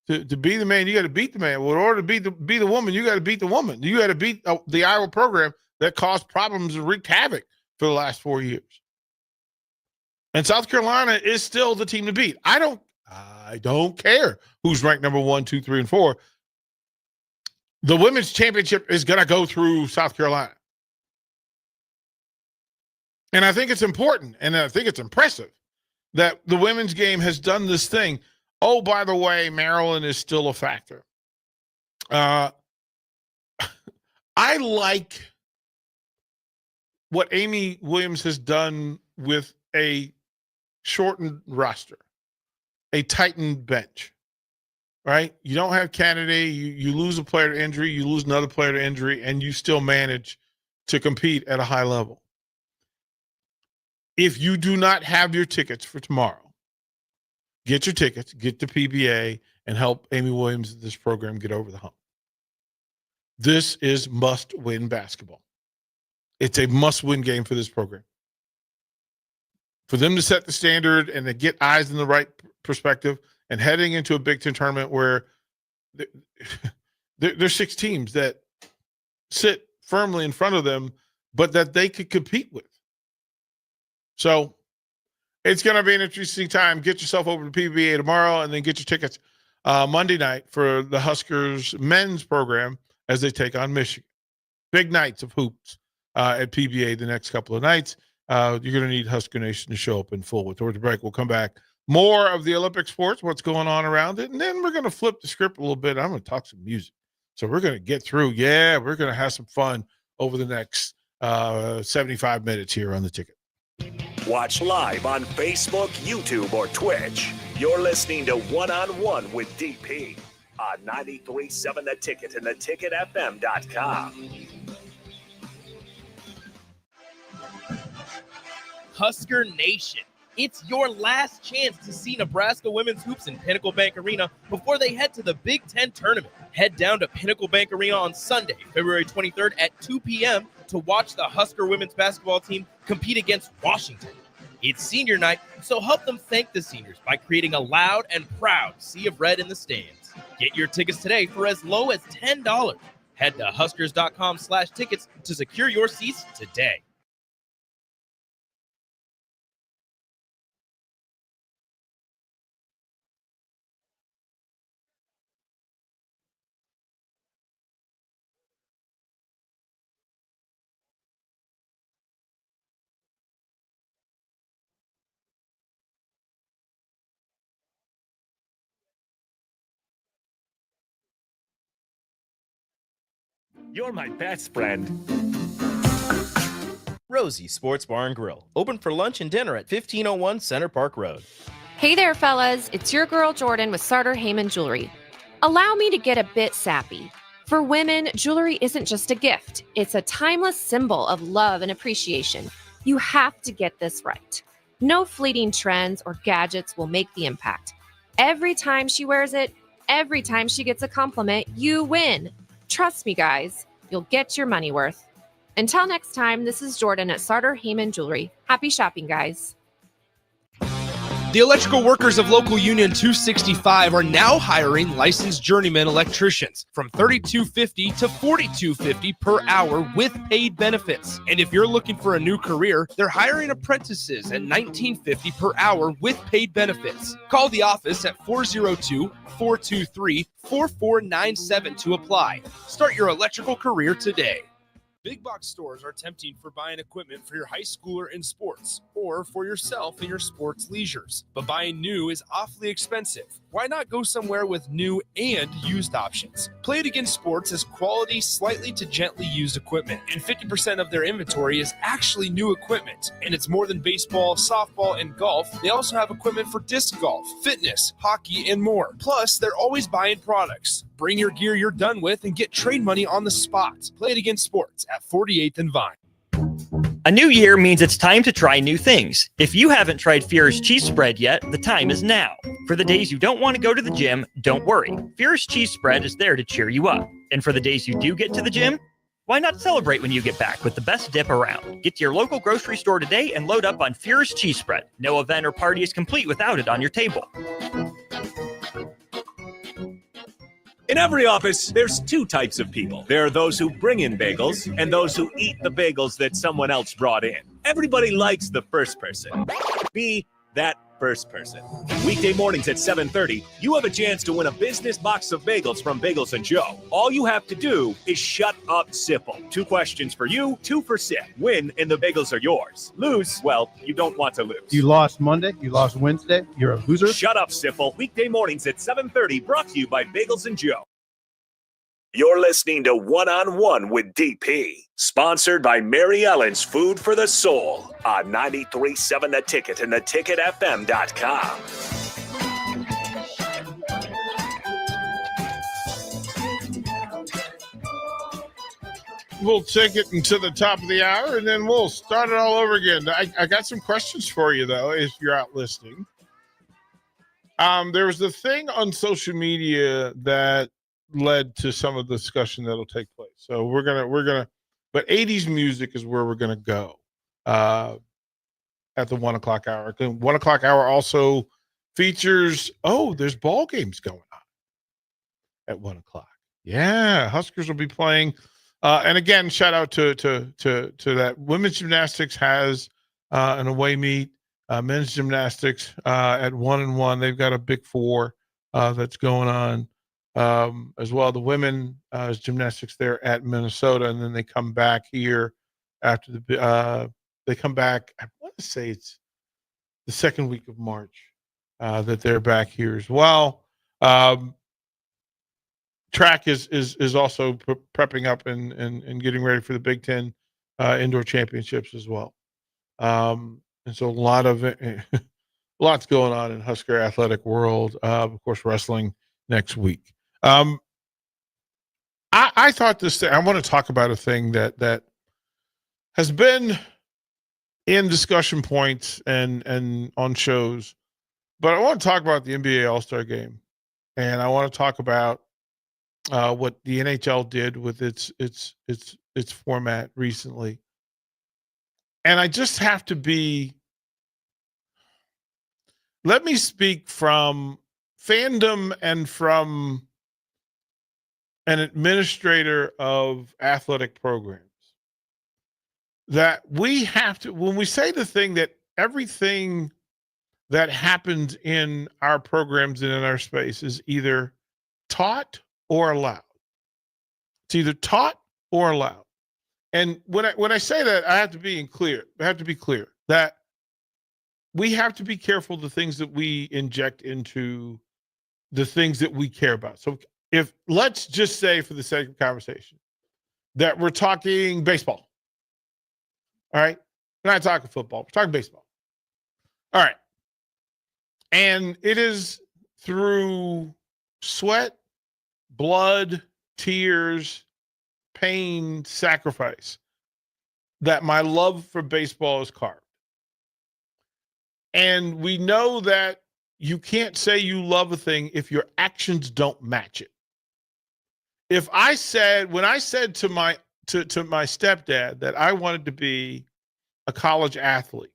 to be the man, you got to beat the man. Well, in order to be the woman, you got to beat the woman. You got to beat the Iowa program that caused problems and wreaked havoc for the last 4 years. And South Carolina is still the team to beat. I don't care who's ranked number 1, 2, 3, and 4. The women's championship is going to go through South Carolina. And I think it's important, and I think it's impressive that the women's game has done this thing. Oh, by the way, Maryland is still a factor. I like what Amy Williams has done with a shortened roster, a tightened bench, right? You don't have Kennedy. You lose a player to injury. You lose another player to injury, and you still manage to compete at a high level. If you do not have your tickets for tomorrow, get your tickets, get the PBA, and help Amy Williams and this program get over the hump. This is must-win basketball. It's a must-win game for this program. For them to set the standard and to get eyes in the right perspective and heading into a Big Ten tournament where there's 6 teams that sit firmly in front of them, but that they could compete with. So it's going to be an interesting time. Get yourself over to PBA tomorrow and then get your tickets Monday night for the Huskers men's program as they take on Michigan. Big nights of hoops at PBA the next couple of nights. You're going to need Husker Nation to show up in full. Towards the break, we'll come back. More of the Olympic sports, what's going on around it. And then we're going to flip the script a little bit. I'm going to talk some music. So we're going to get through. Yeah, we're going to have some fun over the next 75 minutes here on The Ticket. Watch live on Facebook, YouTube, or Twitch. You're listening to One-on-One with DP on 93.7 The Ticket and theticketfm.com. Husker Nation, it's your last chance to see Nebraska women's hoops in Pinnacle Bank Arena before they head to the Big Ten tournament. Head down to Pinnacle Bank Arena on Sunday, February 23rd at 2 p.m. to watch the Husker women's basketball team compete against Washington. It's senior night, so help them thank the seniors by creating a loud and proud sea of red in the stands. Get your tickets today for as low as $10. Head to huskers.com/tickets to secure your seats today. You're my best friend. Rosie Sports Bar and Grill, open for lunch and dinner at 1501 Center Park Road. Hey there, fellas. It's your girl Jordan with Sartor Heyman Jewelry. Allow me to get a bit sappy. For women, jewelry isn't just a gift. It's a timeless symbol of love and appreciation. You have to get this right. No fleeting trends or gadgets will make the impact. Every time she wears it, every time she gets a compliment, you win. Trust me, guys. You'll get your money worth. Until next time, this is Jordan at Sartor Heyman Jewelry. Happy shopping, guys. The Electrical Workers of Local Union 265 are now hiring licensed journeyman electricians from $32.50 to $42.50 per hour with paid benefits. And if you're looking for a new career, they're hiring apprentices at $19.50 per hour with paid benefits. Call the office at 402-423-4497 to apply. Start your electrical career today. Big box stores are tempting for buying equipment for your high schooler in sports or for yourself in your sports leisures. But buying new is awfully expensive. Why not go somewhere with new and used options? Play It Again Sports has quality, slightly to gently used equipment, and 50% of their inventory is actually new equipment. And it's more than baseball, softball, and golf. They also have equipment for disc golf, fitness, hockey, and more. Plus, they're always buying products. Bring your gear you're done with and get trade money on the spot. Play It Again Sports at 48th and Vine. A new year means it's time to try new things. If you haven't tried Fear's cheese spread yet, the time is now. For the days you don't want to go to the gym, don't worry. Fear's cheese spread is there to cheer you up. And for the days you do get to the gym, why not celebrate when you get back with the best dip around? Get to your local grocery store today and load up on Fear's cheese spread. No event or party is complete without it on your table. In every office, there's two types of people. There are those who bring in bagels and those who eat the bagels that someone else brought in. Everybody likes the first person. Be that first person. Weekday mornings at 7:30, you have a chance to win a business box of bagels from Bagels & Joe. All you have to do is shut up, Sipple. 2 questions for you, 2 for Sip. Win, and the bagels are yours. Lose, well, you don't want to lose. You lost Monday, you lost Wednesday, you're a loser. Shut up, Sipple. Weekday mornings at 7:30, brought to you by Bagels & Joe. You're listening to One-on-One with DP, sponsored by Mary Ellen's Food for the Soul on 93.7 The Ticket and theticketfm.com. We'll take it until the top of the hour, and then we'll start it all over again. I got some questions for you, though, if you're out listening. There was the thing on social media that led to some of the discussion that'll take place. So we're gonna but 80s music is where we're gonna go at the 1 o'clock hour. The 1 o'clock hour also features there's ball games going on at 1 o'clock. Yeah, Huskers will be playing. And again, shout out to that. Women's gymnastics has an away meet. Men's gymnastics at 1-1. They've got a big 4 that's going on. As well, the women gymnastics there at Minnesota, and then they come back here after they come back. I want to say it's the second week of March that they're back here as well. Track is also prepping up and getting ready for the Big Ten indoor championships as well. And so lots going on in Husker athletic world. Of course, wrestling next week. I thought this thing, I want to talk about a thing that has been in discussion points and on shows, but I want to talk about the NBA All-Star Game, and I want to talk about what the NHL did with its format recently. And I just have to let me speak from fandom and from an administrator of athletic programs, that we have to, when we say the thing that everything that happens in our programs and in our space is either taught or allowed. It's either taught or allowed. And when I say that, I have to be clear that we have to be careful the things that we inject into the things that we care about. So let's just say, for the sake of conversation, that we're talking baseball. All right? We're not talking football. We're talking baseball. All right. And it is through sweat, blood, tears, pain, sacrifice that my love for baseball is carved. And we know that you can't say you love a thing if your actions don't match it. When I said to my stepdad that I wanted to be a college athlete,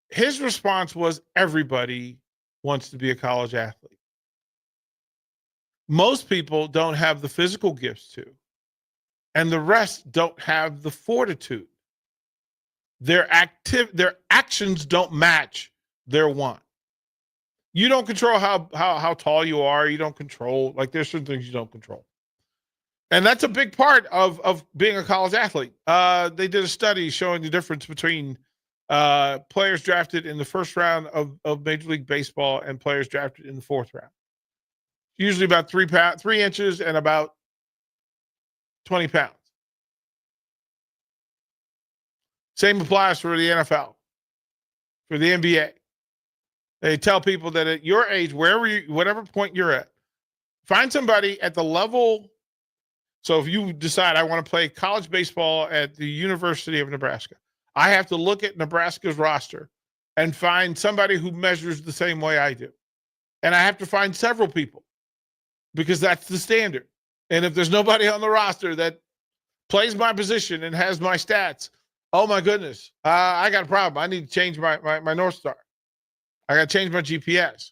his response was, everybody wants to be a college athlete. Most people don't have the physical gifts to, and the rest don't have the fortitude. Their actions don't match their want. You don't control how tall you are. You don't control, like, there's certain things you don't control. And that's a big part of being a college athlete. They did a study showing the difference between players drafted in the first round of Major League Baseball and players drafted in the fourth round. Usually about 3 inches and about 20 pounds. Same applies for the NFL, for the NBA. They tell people that at your age, whatever point you're at, find somebody at the level. So if you decide I want to play college baseball at the University of Nebraska, I have to look at Nebraska's roster and find somebody who measures the same way I do. And I have to find several people because that's the standard. And if there's nobody on the roster that plays my position and has my stats, oh my goodness, I got a problem. I need to change my North Star. I got to change my GPS.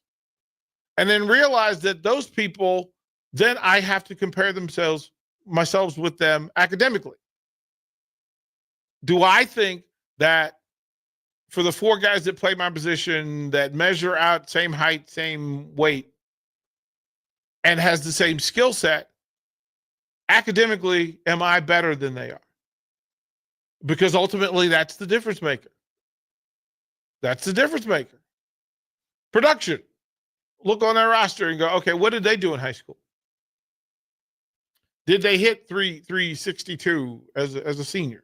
And then realize that those people, then I have to compare myself with them academically. Do I think that for the 4 guys that play my position that measure out same height, same weight, and has the same skill set, academically, am I better than they are? Because ultimately, that's the difference maker. That's the difference maker. Production. Look on their roster and go, okay, what did they do in high school? Did they hit 362 as a senior?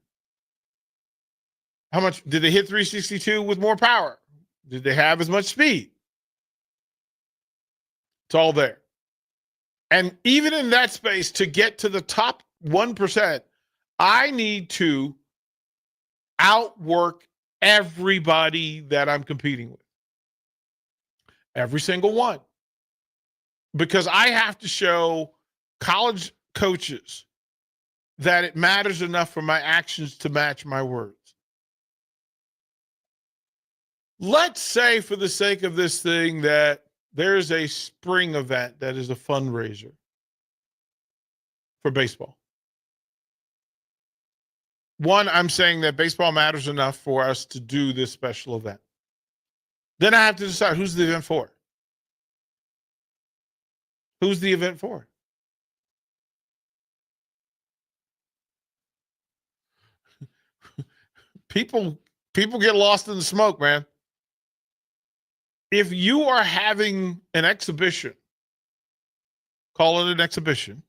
How much did they hit 362 with more power? Did they have as much speed? It's all there. And even in that space, to get to the top 1%, I need to outwork everybody that I'm competing with. Every single one. Because I have to show college coaches that it matters enough for my actions to match my words. Let's say, for the sake of this thing, that there's a spring event that is a fundraiser for baseball. One, I'm saying that baseball matters enough for us to do this special event. Then I have to decide, who's the event for? Who's the event for? People get lost in the smoke, man. If you are having an exhibition, call it an exhibition,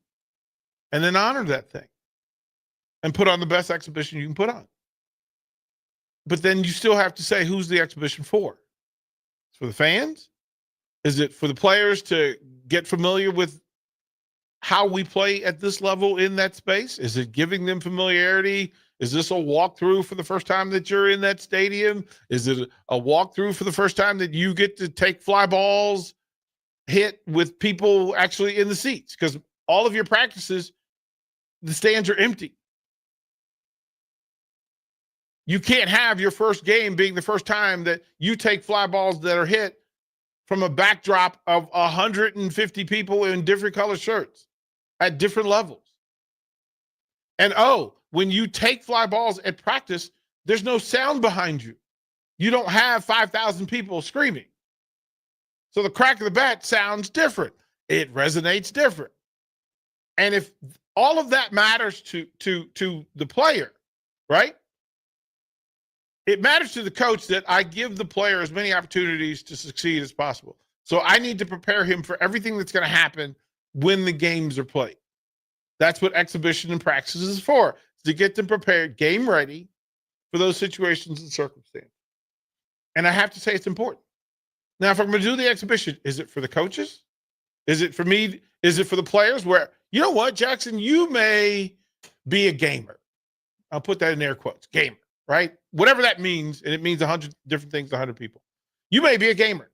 and then honor that thing and put on the best exhibition you can put on. But then you still have to say, who's the exhibition for? It's for the fans? Is it for the players to get familiar with how we play at this level in that space? Is it giving them familiarity? Is this a walkthrough for the first time that you're in that stadium? Is it a walkthrough for the first time that you get to take fly balls hit with people actually in the seats? Because all of your practices, the stands are empty. You can't have your first game being the first time that you take fly balls that are hit from a backdrop of 150 people in different color shirts at different levels. And when you take fly balls at practice, there's no sound behind you. You don't have 5,000 people screaming. So the crack of the bat sounds different. It resonates different. And if all of that matters to the player, right? It matters to the coach that I give the player as many opportunities to succeed as possible. So I need to prepare him for everything that's going to happen when the games are played. That's what exhibition and practice is for, to get them prepared, game ready for those situations and circumstances. And I have to say it's important. Now, if I'm going to do the exhibition, is it for the coaches? Is it for me? Is it for the players? Where, you know what, Jackson, you may be a gamer. I'll put that in air quotes, gamer, right? Whatever that means, and it means 100 different things to 100 people. You may be a gamer.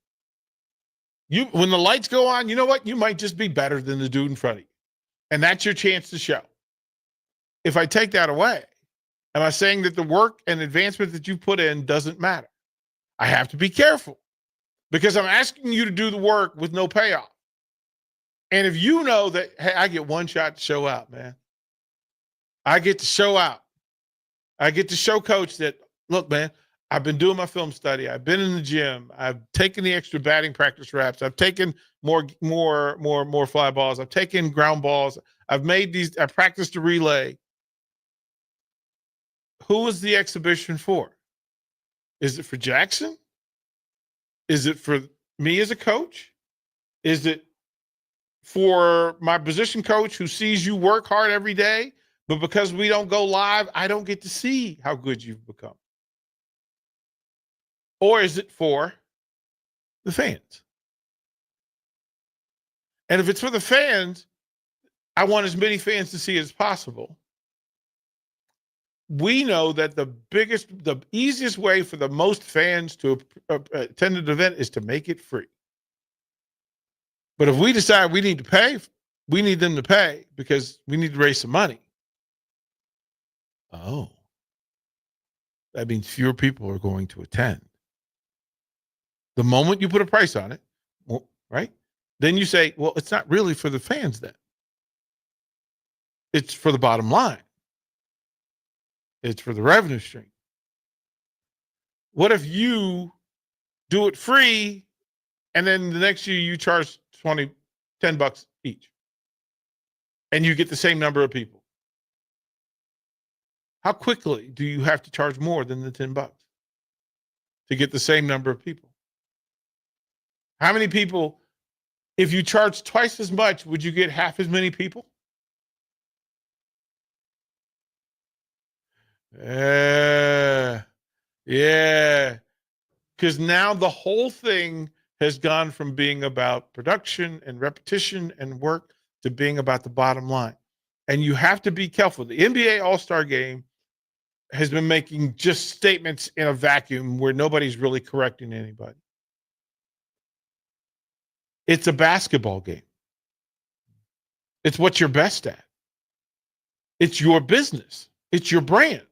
When the lights go on, you know what? You might just be better than the dude in front of you. And that's your chance to show. If I take that away, am I saying that the work and advancement that you put in doesn't matter? I have to be careful because I'm asking you to do the work with no payoff. And if you know that, hey, I get one shot to show out, man. I get to show out. I get to show coach that, look, man, I've been doing my film study. I've been in the gym. I've taken the extra batting practice reps. I've taken more fly balls. I've taken ground balls. I practiced a relay. Who is the exhibition for? Is it for Jackson? Is it for me as a coach? Is it for my position coach who sees you work hard every day, but because we don't go live, I don't get to see how good you've become? Or is it for the fans? And if it's for the fans, I want as many fans to see it as possible. We know that the easiest way for the most fans to attend an event is to make it free. But if we decide we need to pay, we need them to pay because we need to raise some money. Oh, that means fewer people are going to attend. The moment you put a price on it, right? Then you say, well, it's not really for the fans then. It's for the bottom line. It's for the revenue stream. What if you do it free and then the next year you charge $10 each and you get the same number of people? How quickly do you have to charge more than the $10 to get the same number of people? How many people, if you charge twice as much, would you get half as many people? Yeah. Because now the whole thing has gone from being about production and repetition and work to being about the bottom line. And you have to be careful. The NBA All-Star Game has been making just statements in a vacuum where nobody's really correcting anybody. It's a basketball game. It's what you're best at. It's your business. It's your brand.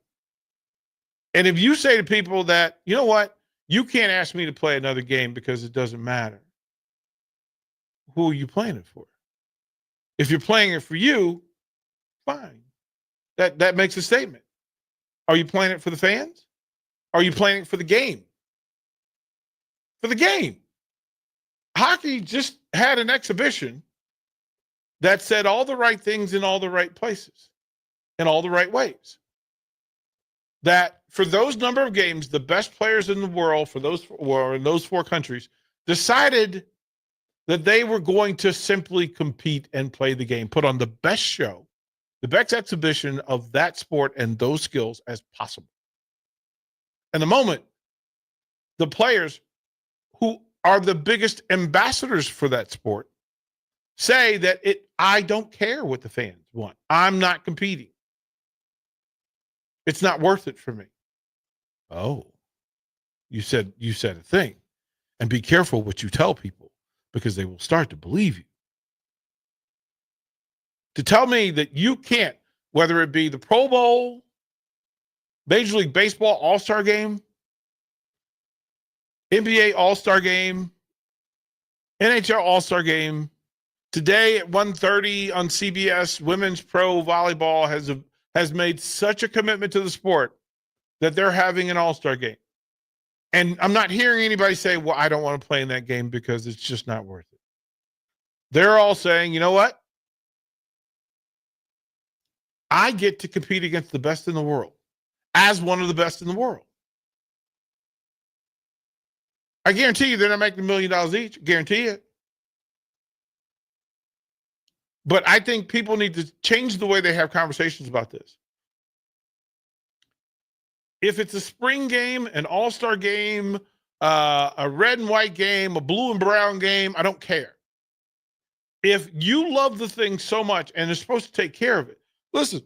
And if you say to people that, you know what, you can't ask me to play another game because it doesn't matter, who are you playing it for? If you're playing it for you, fine. That makes a statement. Are you playing it for the fans? Are you playing it for the game? For the game. Hockey just had an exhibition that said all the right things in all the right places, in all the right ways. That for those number of games, the best players in the world in those four countries decided that they were going to simply compete and play the game, put on the best show, the best exhibition of that sport and those skills as possible. And the moment the players who are the biggest ambassadors for that sport say that I don't care what the fans want. I'm not competing. It's not worth it for me. Oh, you said a thing. And be careful what you tell people because they will start to believe you. To tell me that you can't, whether it be the Pro Bowl, Major League Baseball All-Star Game, NBA All-Star Game, NHL All-Star Game, today at 1:30 on CBS, Women's Pro Volleyball has made such a commitment to the sport that they're having an All-Star Game. And I'm not hearing anybody say, well, I don't want to play in that game because it's just not worth it. They're all saying, you know what? I get to compete against the best in the world as one of the best in the world. I guarantee you they're not making $1 million each. Guarantee it. But I think people need to change the way they have conversations about this. If it's a spring game, an all-star game, a red and white game, a blue and brown game, I don't care. If you love the thing so much and they're supposed to take care of it, listen,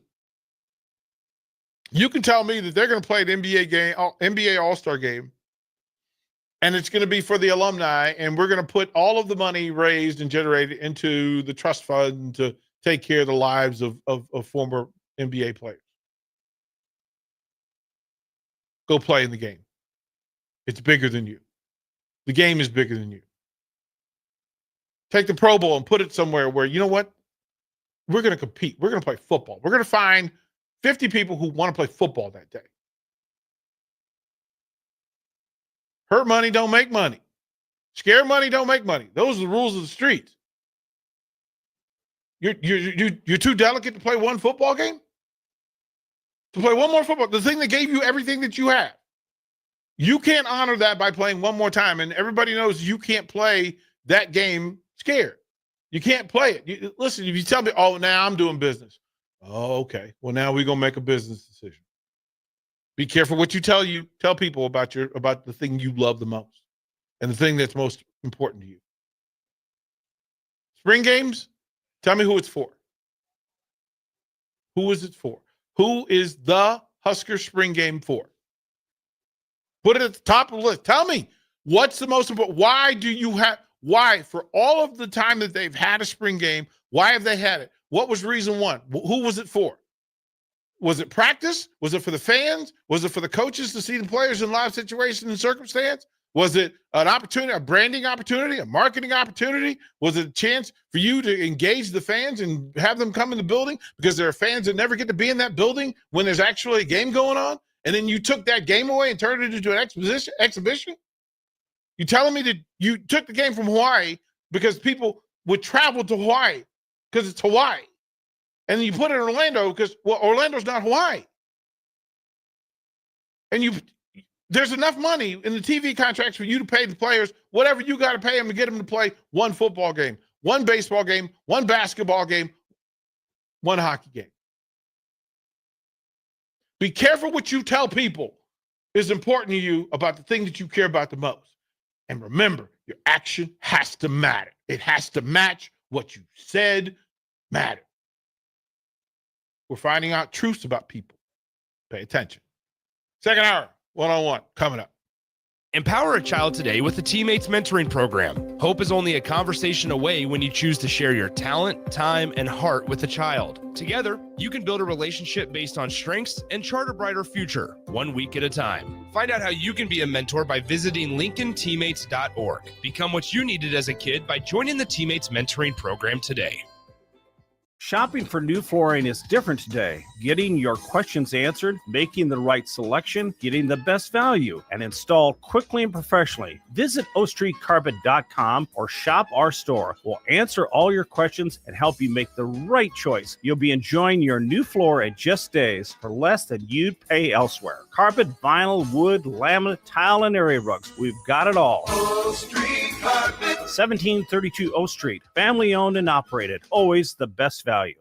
you can tell me that they're going to play an NBA all-star game, and it's going to be for the alumni, and we're going to put all of the money raised and generated into the trust fund to take care of the lives of former NBA players. Go play in the game. It's bigger than you. The game is bigger than you. Take the Pro Bowl and put it somewhere where, you know what? We're going to compete. We're going to play football. We're going to find 50 people who want to play football that day. Hurt money don't make money. Scare money don't make money. Those are the rules of the streets. You're too delicate to play one football game? To play one more football, the thing that gave you everything that you have. You can't honor that by playing one more time, and everybody knows you can't play that game scared. You can't play it. Listen, if you tell me, oh, now I'm doing business. Oh, okay. Well, now we're going to make a business decision. Be careful what you tell people about the thing you love the most and the thing that's most important to you. Spring games, tell me who it's for. Who is it for? Who is the Husker spring game for? Put it at the top of the list. Tell me what's the most important. Why, for all of the time that they've had a spring game, why have they had it? What was reason one? Who was it for? Was it practice? Was it for the fans? Was it for the coaches to see the players in live situation and circumstance? Was it an opportunity, a branding opportunity, a marketing opportunity? Was it a chance for you to engage the fans and have them come in the building because there are fans that never get to be in that building when there's actually a game going on? And then you took that game away and turned it into an exhibition? You telling me that you took the game from Hawaii because people would travel to Hawaii because it's Hawaii. And then you put it in Orlando because, well, Orlando's not Hawaii. And there's enough money in the TV contracts for you to pay the players whatever you got to pay them to get them to play one football game, one baseball game, one basketball game, one hockey game. Be careful what you tell people is important to you about the thing that you care about the most. And remember, your action has to matter. It has to match what you said mattered. We're finding out truths about people. Pay attention. Second hour, one-on-one, coming up. Empower a child today with the Teammates Mentoring Program. Hope is only a conversation away when you choose to share your talent, time, and heart with a child. Together, you can build a relationship based on strengths and chart a brighter future, 1 week at a time. Find out how you can be a mentor by visiting LincolnTeammates.org. Become what you needed as a kid by joining the Teammates Mentoring Program today. Shopping for new flooring is different today. Getting your questions answered, making the right selection, getting the best value, and installed quickly and professionally. Visit OakStreetCarpet.com or shop our store. We'll answer all your questions and help you make the right choice. You'll be enjoying your new floor in just days for less than you'd pay elsewhere. Carpet, vinyl, wood, laminate, tile, and area rugs. We've got it all. Oak Street Carpet. 1732 O Street. Family owned and operated. Always the best value.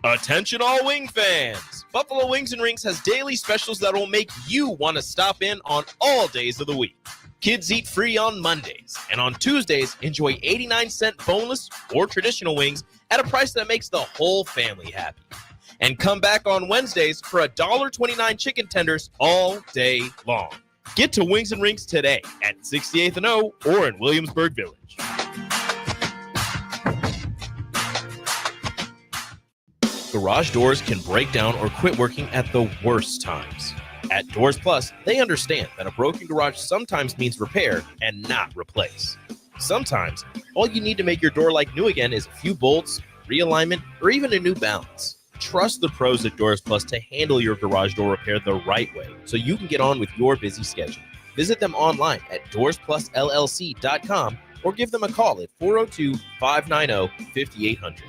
Attention all wing fans! Buffalo Wings and Rings has daily specials that will make you want to stop in on all days of the week. Kids eat free on Mondays, and on Tuesdays, enjoy 89-cent boneless or traditional wings at a price that makes the whole family happy. And come back on Wednesdays for $1.29 chicken tenders all day long. Get to Wings and Rings today at 68th and O or in Williamsburg Village. Garage doors can break down or quit working at the worst times. At Doors Plus, they understand that a broken garage sometimes means repair and not replace. Sometimes, all you need to make your door like new again is a few bolts, realignment, or even a new balance. Trust the pros at Doors Plus to handle your garage door repair the right way so you can get on with your busy schedule. Visit them online at DoorsPlusLLC.com or give them a call at 402-590-5800.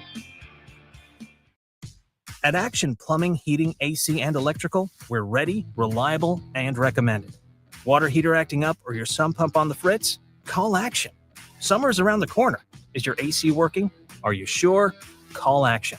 At Action Plumbing, Heating, AC, and Electrical, we're ready, reliable, and recommended. Water heater acting up or your sump pump on the fritz? Call Action. Summer's around the corner. Is your AC working? Are you sure? Call Action.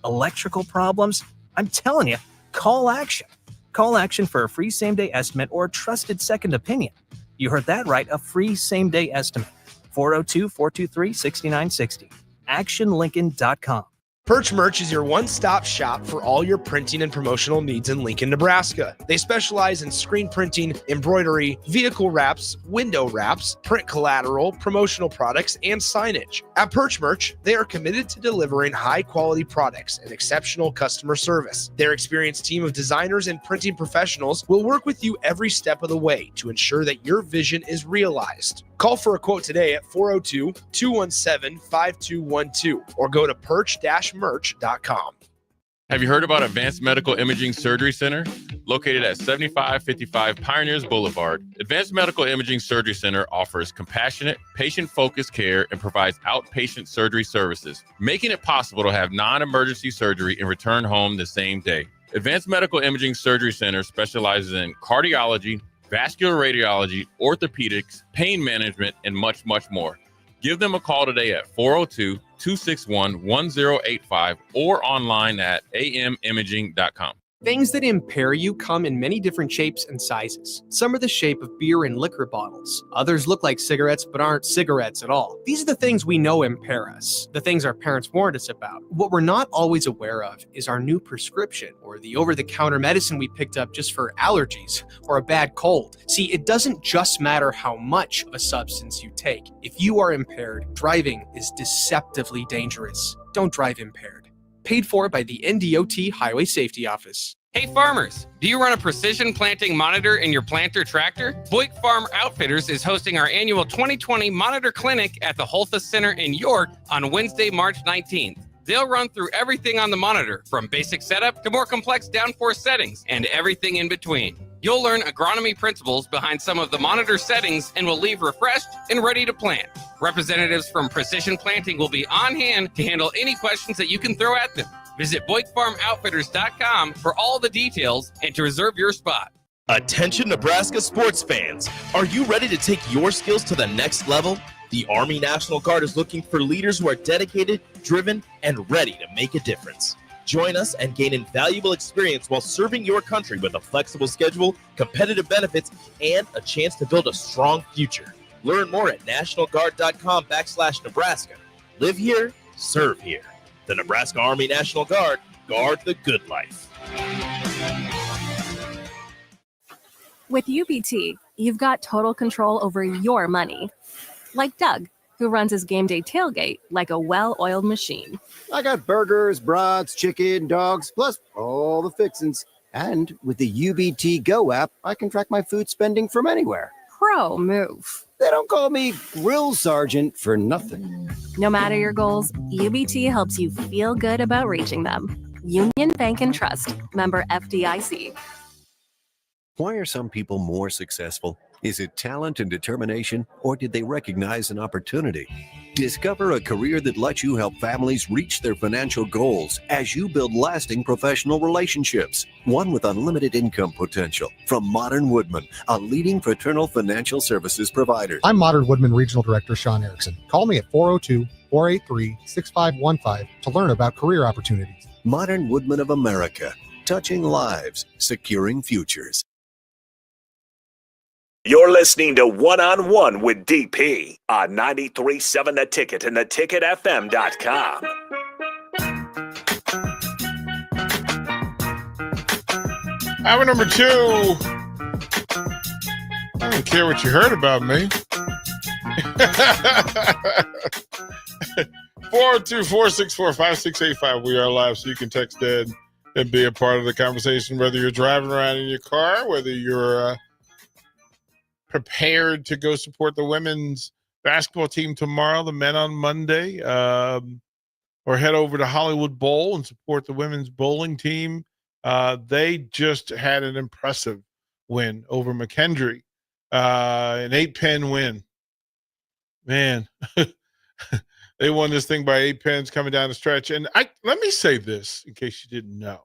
Electrical problems? I'm telling you, call Action. Call Action for a free same-day estimate or a trusted second opinion. You heard that right, a free same-day estimate. 402-423-6960. ActionLincoln.com. Perch Merch is your one-stop shop for all your printing and promotional needs in Lincoln, Nebraska. They specialize in screen printing, embroidery, vehicle wraps, window wraps, print collateral, promotional products, and signage. At Perch Merch, they are committed to delivering high-quality products and exceptional customer service. Their experienced team of designers and printing professionals will work with you every step of the way to ensure that your vision is realized. Call for a quote today at 402-217-5212 or go to perch-merch.com. Have you heard about Advanced Medical Imaging Surgery Center? Located at 7555 Pioneers Boulevard, Advanced Medical Imaging Surgery Center offers compassionate, patient-focused care and provides outpatient surgery services, making it possible to have non-emergency surgery and return home the same day. Advanced Medical Imaging Surgery Center specializes in cardiology, vascular radiology, orthopedics, pain management, and much, much more. Give them a call today at 402-261-1085 or online at amimaging.com. Things that impair you come in many different shapes and sizes. Some are the shape of beer and liquor bottles. Others look like cigarettes but aren't cigarettes at all. These are the things we know impair us, the things our parents warned us about. What we're not always aware of is our new prescription or the over-the-counter medicine we picked up just for allergies or a bad cold. See, it doesn't just matter how much of a substance you take. If you are impaired, driving is deceptively dangerous. Don't drive impaired. Paid for by the NDOT Highway Safety Office. Hey farmers, do you run a precision planting monitor in your planter tractor? Boyk Farm Outfitters is hosting our annual 2020 Monitor Clinic at the Holthus Center in York on Wednesday, March 19th. They'll run through everything on the monitor, from basic setup to more complex downforce settings and everything in between. You'll learn agronomy principles behind some of the monitor settings and will leave refreshed and ready to plant. Representatives from Precision Planting will be on hand to handle any questions that you can throw at them. Visit BoykFarmOutfitters.com for all the details and to reserve your spot. Attention Nebraska sports fans. Are you ready to take your skills to the next level? The Army National Guard is looking for leaders who are dedicated, driven, and ready to make a difference. Join us and gain invaluable experience while serving your country with a flexible schedule, competitive benefits, and a chance to build a strong future. Learn more at nationalguard.com/Nebraska. Live here, serve here. The Nebraska Army National Guard, guard the good life. With UBT, you've got total control over your money. Like Doug, who runs his game day tailgate like a well-oiled machine. I got burgers, brats, chicken, dogs, plus all the fixins. And with the UBT Go app, I can track my food spending from anywhere. Pro move. They don't call me Grill Sergeant for nothing. No matter your goals, UBT helps you feel good about reaching them. Union Bank and Trust, member FDIC. Why are some people more successful? Is it talent and determination, or did they recognize an opportunity? Discover a career that lets you help families reach their financial goals as you build lasting professional relationships. One with unlimited income potential. From Modern Woodman, a leading fraternal financial services provider. I'm Modern Woodman Regional Director Sean Erickson. Call me at 402-483-6515 to learn about career opportunities. Modern Woodman of America. Touching lives, securing futures. You're listening to One on One with DP on 93.7 The Ticket and theticketfm.com. Hour number 2. I don't care what you heard about me. 402-464-5685. We are live, so you can text Ed and be a part of the conversation, whether you're driving around in your car, whether you're prepared to go support the women's basketball team tomorrow, the men on Monday, or head over to Hollywood Bowl and support the women's bowling team. They just had an impressive win over McKendree, an 8-pin win. Man, they won this thing by 8 pins coming down the stretch. And let me say this in case you didn't know.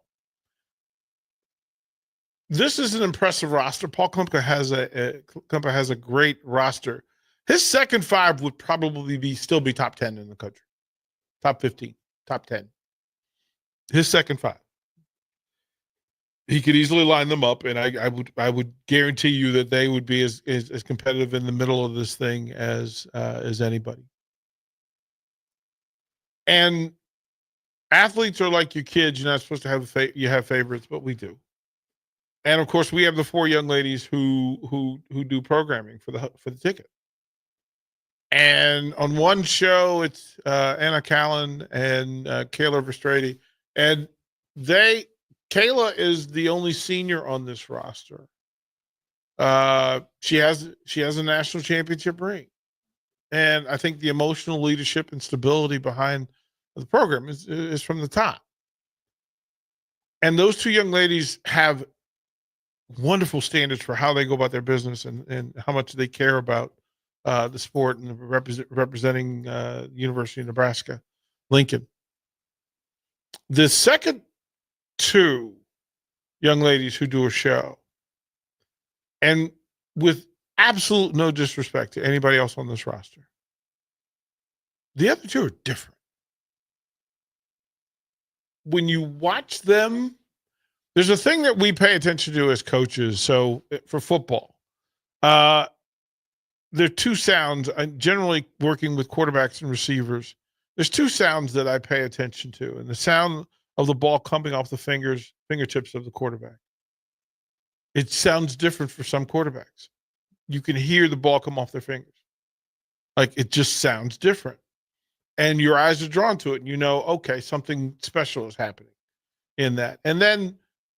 This is an impressive roster. Paul Klumpka has a great roster. His second five would probably still be top 10 in the country, top 15, top 10. His second 5. He could easily line them up, and I would guarantee you that they would be as competitive in the middle of this thing as anybody. And athletes are like your kids. You're not supposed to have you have favorites, but we do. And of course, we have the 4 young ladies who do programming for the ticket. And on one show, it's Anna Callan and Kayla Verstrady, and Kayla is the only senior on this roster. She has a national championship ring, and I think the emotional leadership and stability behind the program is from the top. And those 2 young ladies have wonderful standards for how they go about their business and how much they care about the sport and representing University of Nebraska, Lincoln. The second 2 young ladies who do a show, and with absolute no disrespect to anybody else on this roster, the other 2 are different. When you watch them, there's a thing that we pay attention to as coaches. So for football, there are 2 sounds. I'm generally working with quarterbacks and receivers. There's 2 sounds that I pay attention to, and the sound of the ball coming off the fingertips of the quarterback. It sounds different for some quarterbacks. You can hear the ball come off their fingers. Like, it just sounds different. And your eyes are drawn to it, and you know, okay, something special is happening in that. And then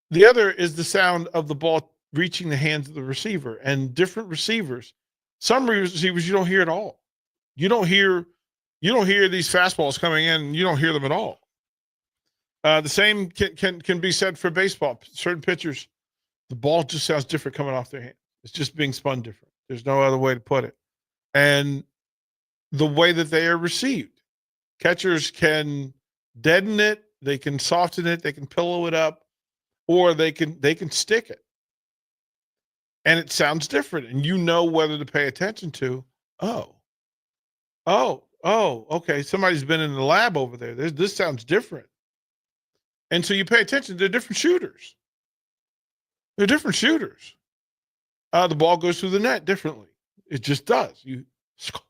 the other is the sound of the ball reaching the hands of the receiver. And different receivers, some receivers you don't hear at all. You don't hear these fastballs coming in, you don't hear them at all. The same can be said for baseball. Certain pitchers, the ball just sounds different coming off their hand. It's just being spun different. There's no other way to put it. And the way that they are received, catchers can deaden it, they can soften it, they can pillow it up, or they can stick it. And it sounds different. And you know whether to pay attention to, okay, somebody's been in the lab over there. This sounds different. And so you pay attention. They're different shooters. The ball goes through the net differently. It just does. You score.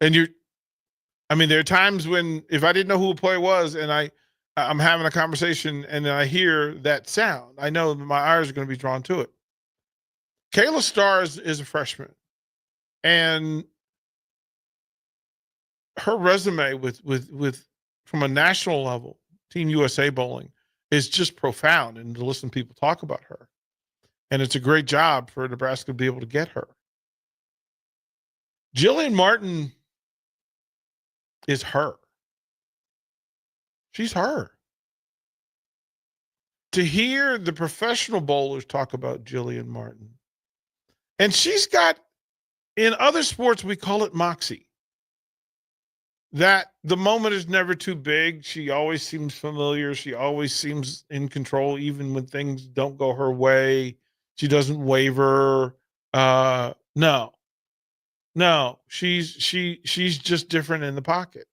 And there are times when if I didn't know who a player was and I'm having a conversation and I hear that sound, I know that my eyes are going to be drawn to it. Kayla Starrs is a freshman, and her resume with from a national level, Team USA bowling, is just profound, and to listen to people talk about her. And it's a great job for Nebraska to be able to get her. Jillian Martin is her. She's her. To hear the professional bowlers talk about Jillian Martin, and she's got, in other sports, we call it moxie. That the moment is never too big. She always seems familiar. She always seems in control, even when things don't go her way. She doesn't waver. No, she's just different in the pocket.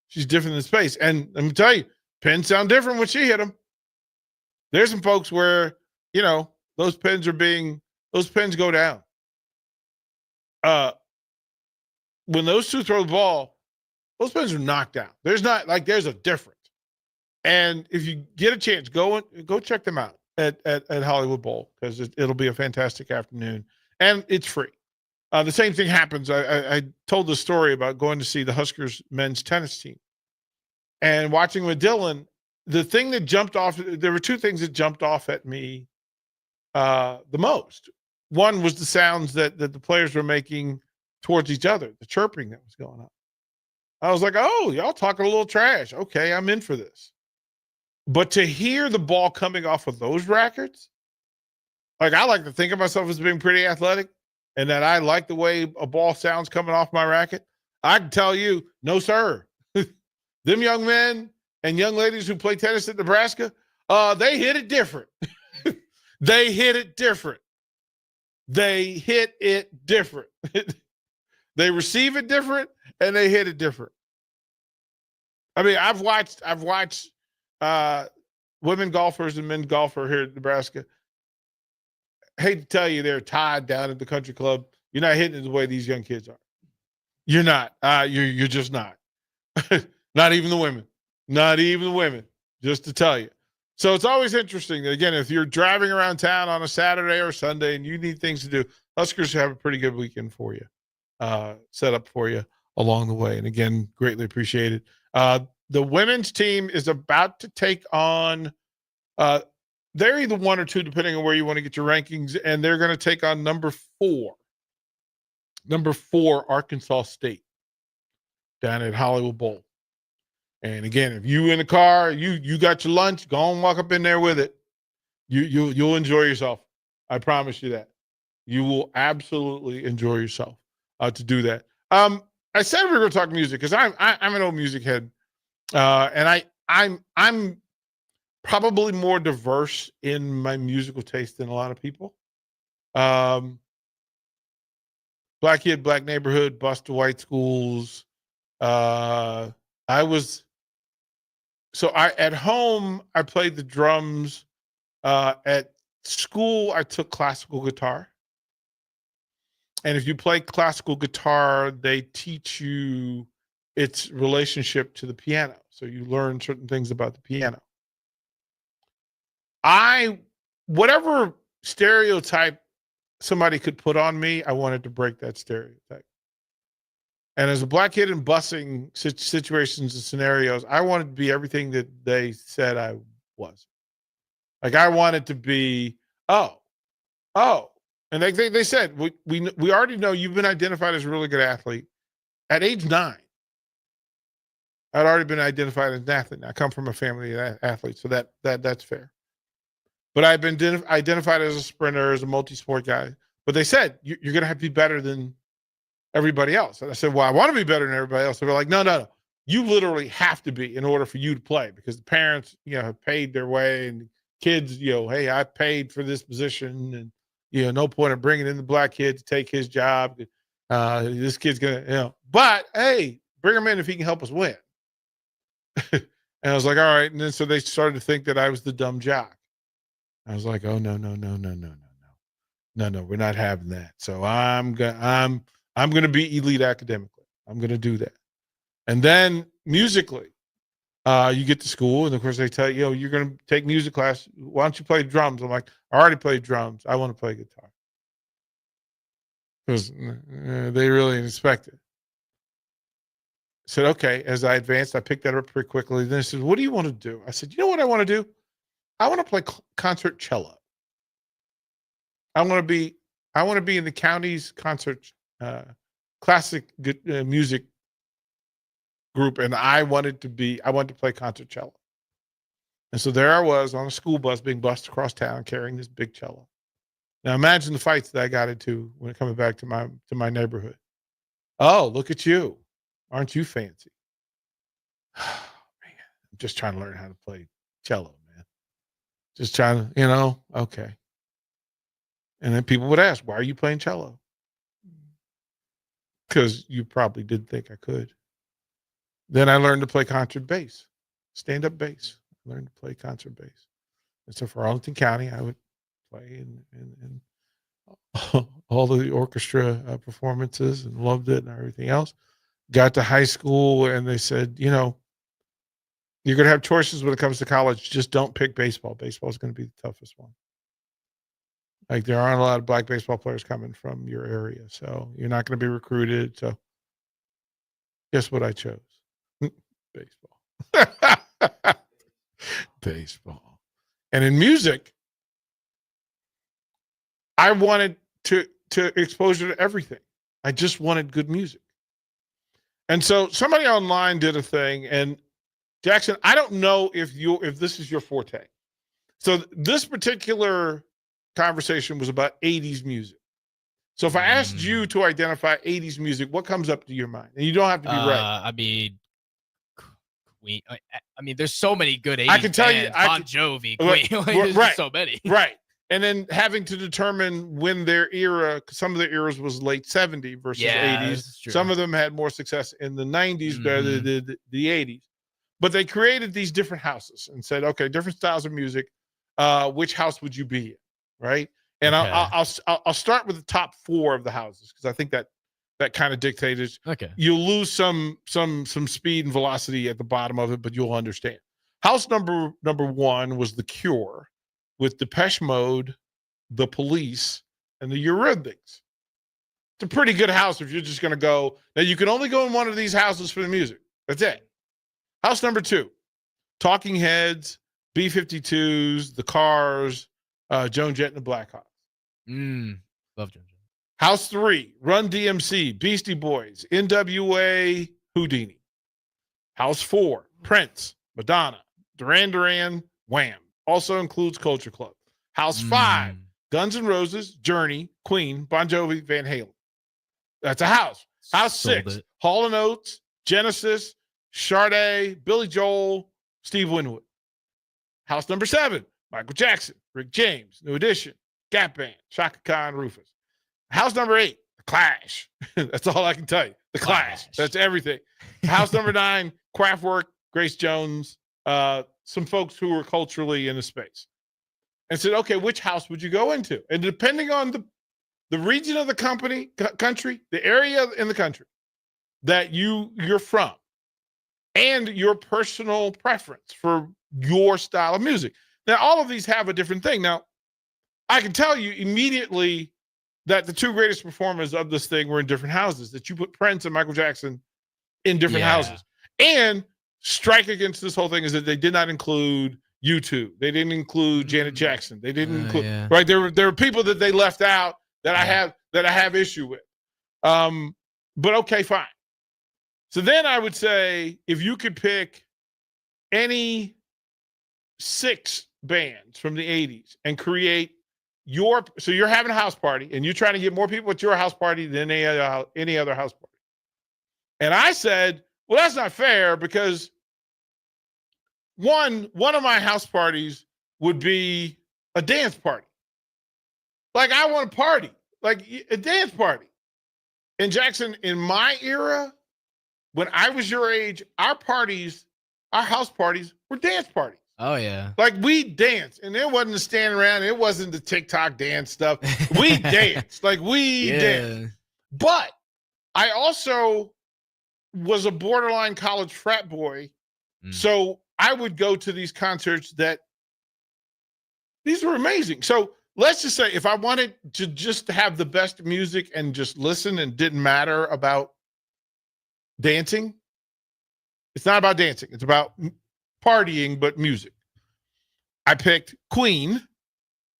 She's different in space. And let me tell you, pins sound different when she hit them. There's some folks where, those pins go down. When those 2 throw the ball, those pins are knocked down. There's a difference. And if you get a chance, go check them out at Hollywood Bowl, because it'll be a fantastic afternoon, and it's free. The same thing happens. I told the story about going to see the Huskers men's tennis team and watching with Dylan. The thing that jumped off, there were 2 things that jumped off at me the most. One was the sounds that the players were making towards each other, the chirping that was going on. I was like, oh, y'all talking a little trash. Okay, I'm in for this. But to hear the ball coming off of those rackets, like, I like to think of myself as being pretty athletic, and that I like the way a ball sounds coming off my racket. I can tell you, no, sir. Them young men and young ladies who play tennis at Nebraska, they hit it different. They hit it different. They receive it different, and they hit it different. I mean, I've watched women golfers and men golfer here in Nebraska. Hate to tell you, they're tied down at the country club. You're not hitting it the way these young kids are. You're not. You're just not. Not even the women. Not even the women. Just to tell you. So it's always interesting. Again, if you're driving around town on a Saturday or Sunday and you need things to do, Huskers have a pretty good weekend for you, set up for you along the way. And again, greatly appreciated. The women's team is about to take on, they're either 1 or 2, depending on where you want to get your rankings, and they're going to take on number 4, Arkansas State, down at Hollywood Bowl. And again, if you in the car, you got your lunch, go and walk up in there with it. You'll enjoy yourself. I promise you that. You will absolutely enjoy yourself to do that. I said we were going to talk music because I'm an old music head. And I'm probably more diverse in my musical taste than a lot of people. Black Kid, Black Neighborhood, Busta White Schools. At home I played the drums. At school I took classical guitar. And if you play classical guitar, they teach you its relationship to the piano. So you learn certain things about the piano. Whatever stereotype somebody could put on me, I wanted to break that stereotype. And as a black kid in busing situations and scenarios, I wanted to be everything that they said I was. Like I wanted to be, oh. And they said, we already know you've been identified as a really good athlete. At age 9, I'd already been identified as an athlete. I come from a family of athletes, so that's fair. But I've been identified as a sprinter, as a multi-sport guy. But they said, you're going to have to be better than everybody else. And I said, well, I want to be better than everybody else. So they're like, no. You literally have to be in order for you to play because the parents, have paid their way and kids, hey, I paid for this position and, no point in bringing in the black kid to take his job. This kid's going to, but hey, bring him in if he can help us win. And I was like, all right. And then so they started to think that I was the dumb jock. I was like, oh, no, we're not having that. So I'm going to be elite academically. I'm going to do that. And then musically, you get to school, and of course they tell you, you're going to take music class. Why don't you play drums? I'm like, I already played drums. I want to play guitar. Because they really expect it. I said, okay. As I advanced, I picked that up pretty quickly. Then I said, what do you want to do? I said, you know what I want to do? I want to play concert cello. I want to be in the county's concert classic music group, and I wanted to play concert cello. And so there I was on a school bus being bussed across town carrying this big cello. Now imagine the fights that I got into when coming back to my neighborhood. Oh, look at you. Aren't you fancy? Man, I'm just trying to learn how to play cello, man. Just trying to, okay. And then people would ask, why are you playing cello? Because you probably didn't think I could. Then I learned to play concert bass, stand-up bass. I learned to play concert bass. And so for Arlington County, I would play in all the orchestra performances and loved it and everything else. Got to high school and they said, you're going to have choices when it comes to college. Just don't pick baseball. Baseball is going to be the toughest one. Like there aren't a lot of black baseball players coming from your area. So you're not going to be recruited. So guess what I chose? Baseball. Baseball. And in music, I wanted to exposure to everything. I just wanted good music. And so somebody online did a thing, and Jackson, I don't know if this is your forte. So this particular conversation was about 80s music. So if I asked you to identify 80s music, what comes up to your mind? And you don't have to be right. I mean, there's so many good 80s I can tell bands. you, Bon Jovi, Queen. There's right, just so many. Right. and then having to determine when their era, 'cause some of their eras was late 70s versus Yeah, 80s. this is true. Some of them had more success in the 90s better than the 80s. But they created these different houses and said, okay, different styles of music. Which house would you be in, right? And Okay. I'll start with the top 4 of the houses because I think that kind of dictated. Okay. You'll lose some speed and velocity at the bottom of it, but you'll understand. House number 1 was The Cure with Depeche Mode, The Police, and the Eurythmics. It's a pretty good house if you're just going to go. Now, you can only go in one of these houses for the music. That's it. House number 2, Talking Heads, B-52s, The Cars, Joan Jett and the Blackhawks. Love Joan Jett. House 3, Run DMC, Beastie Boys, NWA, Houdini. House 4, Prince, Madonna, Duran Duran, Wham. Also includes Culture Club. House 5, Guns N' Roses, Journey, Queen, Bon Jovi, Van Halen. That's a house. House Sold 6, it. Hall & Oates, Genesis, Sade, Billy Joel, Steve Winwood. House number 7, Michael Jackson, Rick James, New Edition, Gap Band, Chaka Khan, Rufus. House number 8, The Clash. That's all I can tell you. The Clash. That's everything. House number 9, Kraftwerk, Grace Jones, some folks who were culturally in the space. And said, okay, which house would you go into? And depending on the region of the country, the area in the country that you're from, and your personal preference for your style of music. Now, all of these have a different thing. Now, I can tell you immediately that the 2 greatest performers of this thing were in different houses, that you put Prince and Michael Jackson in different houses. And strike against this whole thing is that they did not include U2. They didn't include Janet Jackson. They didn't include, right? There were people that they left out that I have issue with. But okay, fine. So then I would say if you could pick any 6 bands from the 80s and create so you're having a house party and you're trying to get more people at your house party than any other house party. And I said, well, that's not fair because one of my house parties would be a dance party. Like I want a party, like a dance party. And Jackson, in my era, when I was your age, our house parties were dance parties. Oh yeah. Like we danced, and it wasn't the stand around. It wasn't the TikTok dance stuff. We danced, like we danced. But I also was a borderline college frat boy, so I would go to these concerts these were amazing. So let's just say if I wanted to just have the best music and just listen and didn't matter about dancing, it's not about dancing. It's about partying, but music. I picked Queen.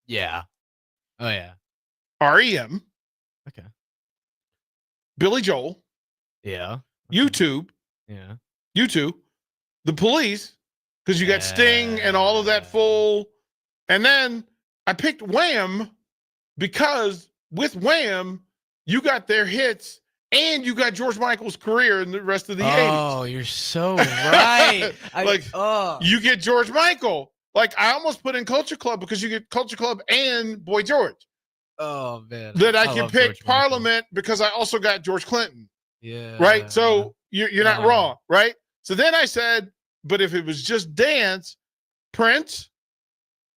Yeah. Oh yeah. REM. Okay. Billy Joel. Yeah. YouTube. Yeah. U2. The Police, because you got Sting and all of that full. And then I picked Wham because with Wham, you got their hits and you got George Michael's career in the rest of the 80s. Oh, you're so right. You get George Michael. Like I almost put in Culture Club because you get Culture Club and Boy George. Oh man. That I can love pick George Parliament because I also got George Clinton. Yeah. Right. So you're not wrong. Right. So then I said, but if it was just dance, Prince,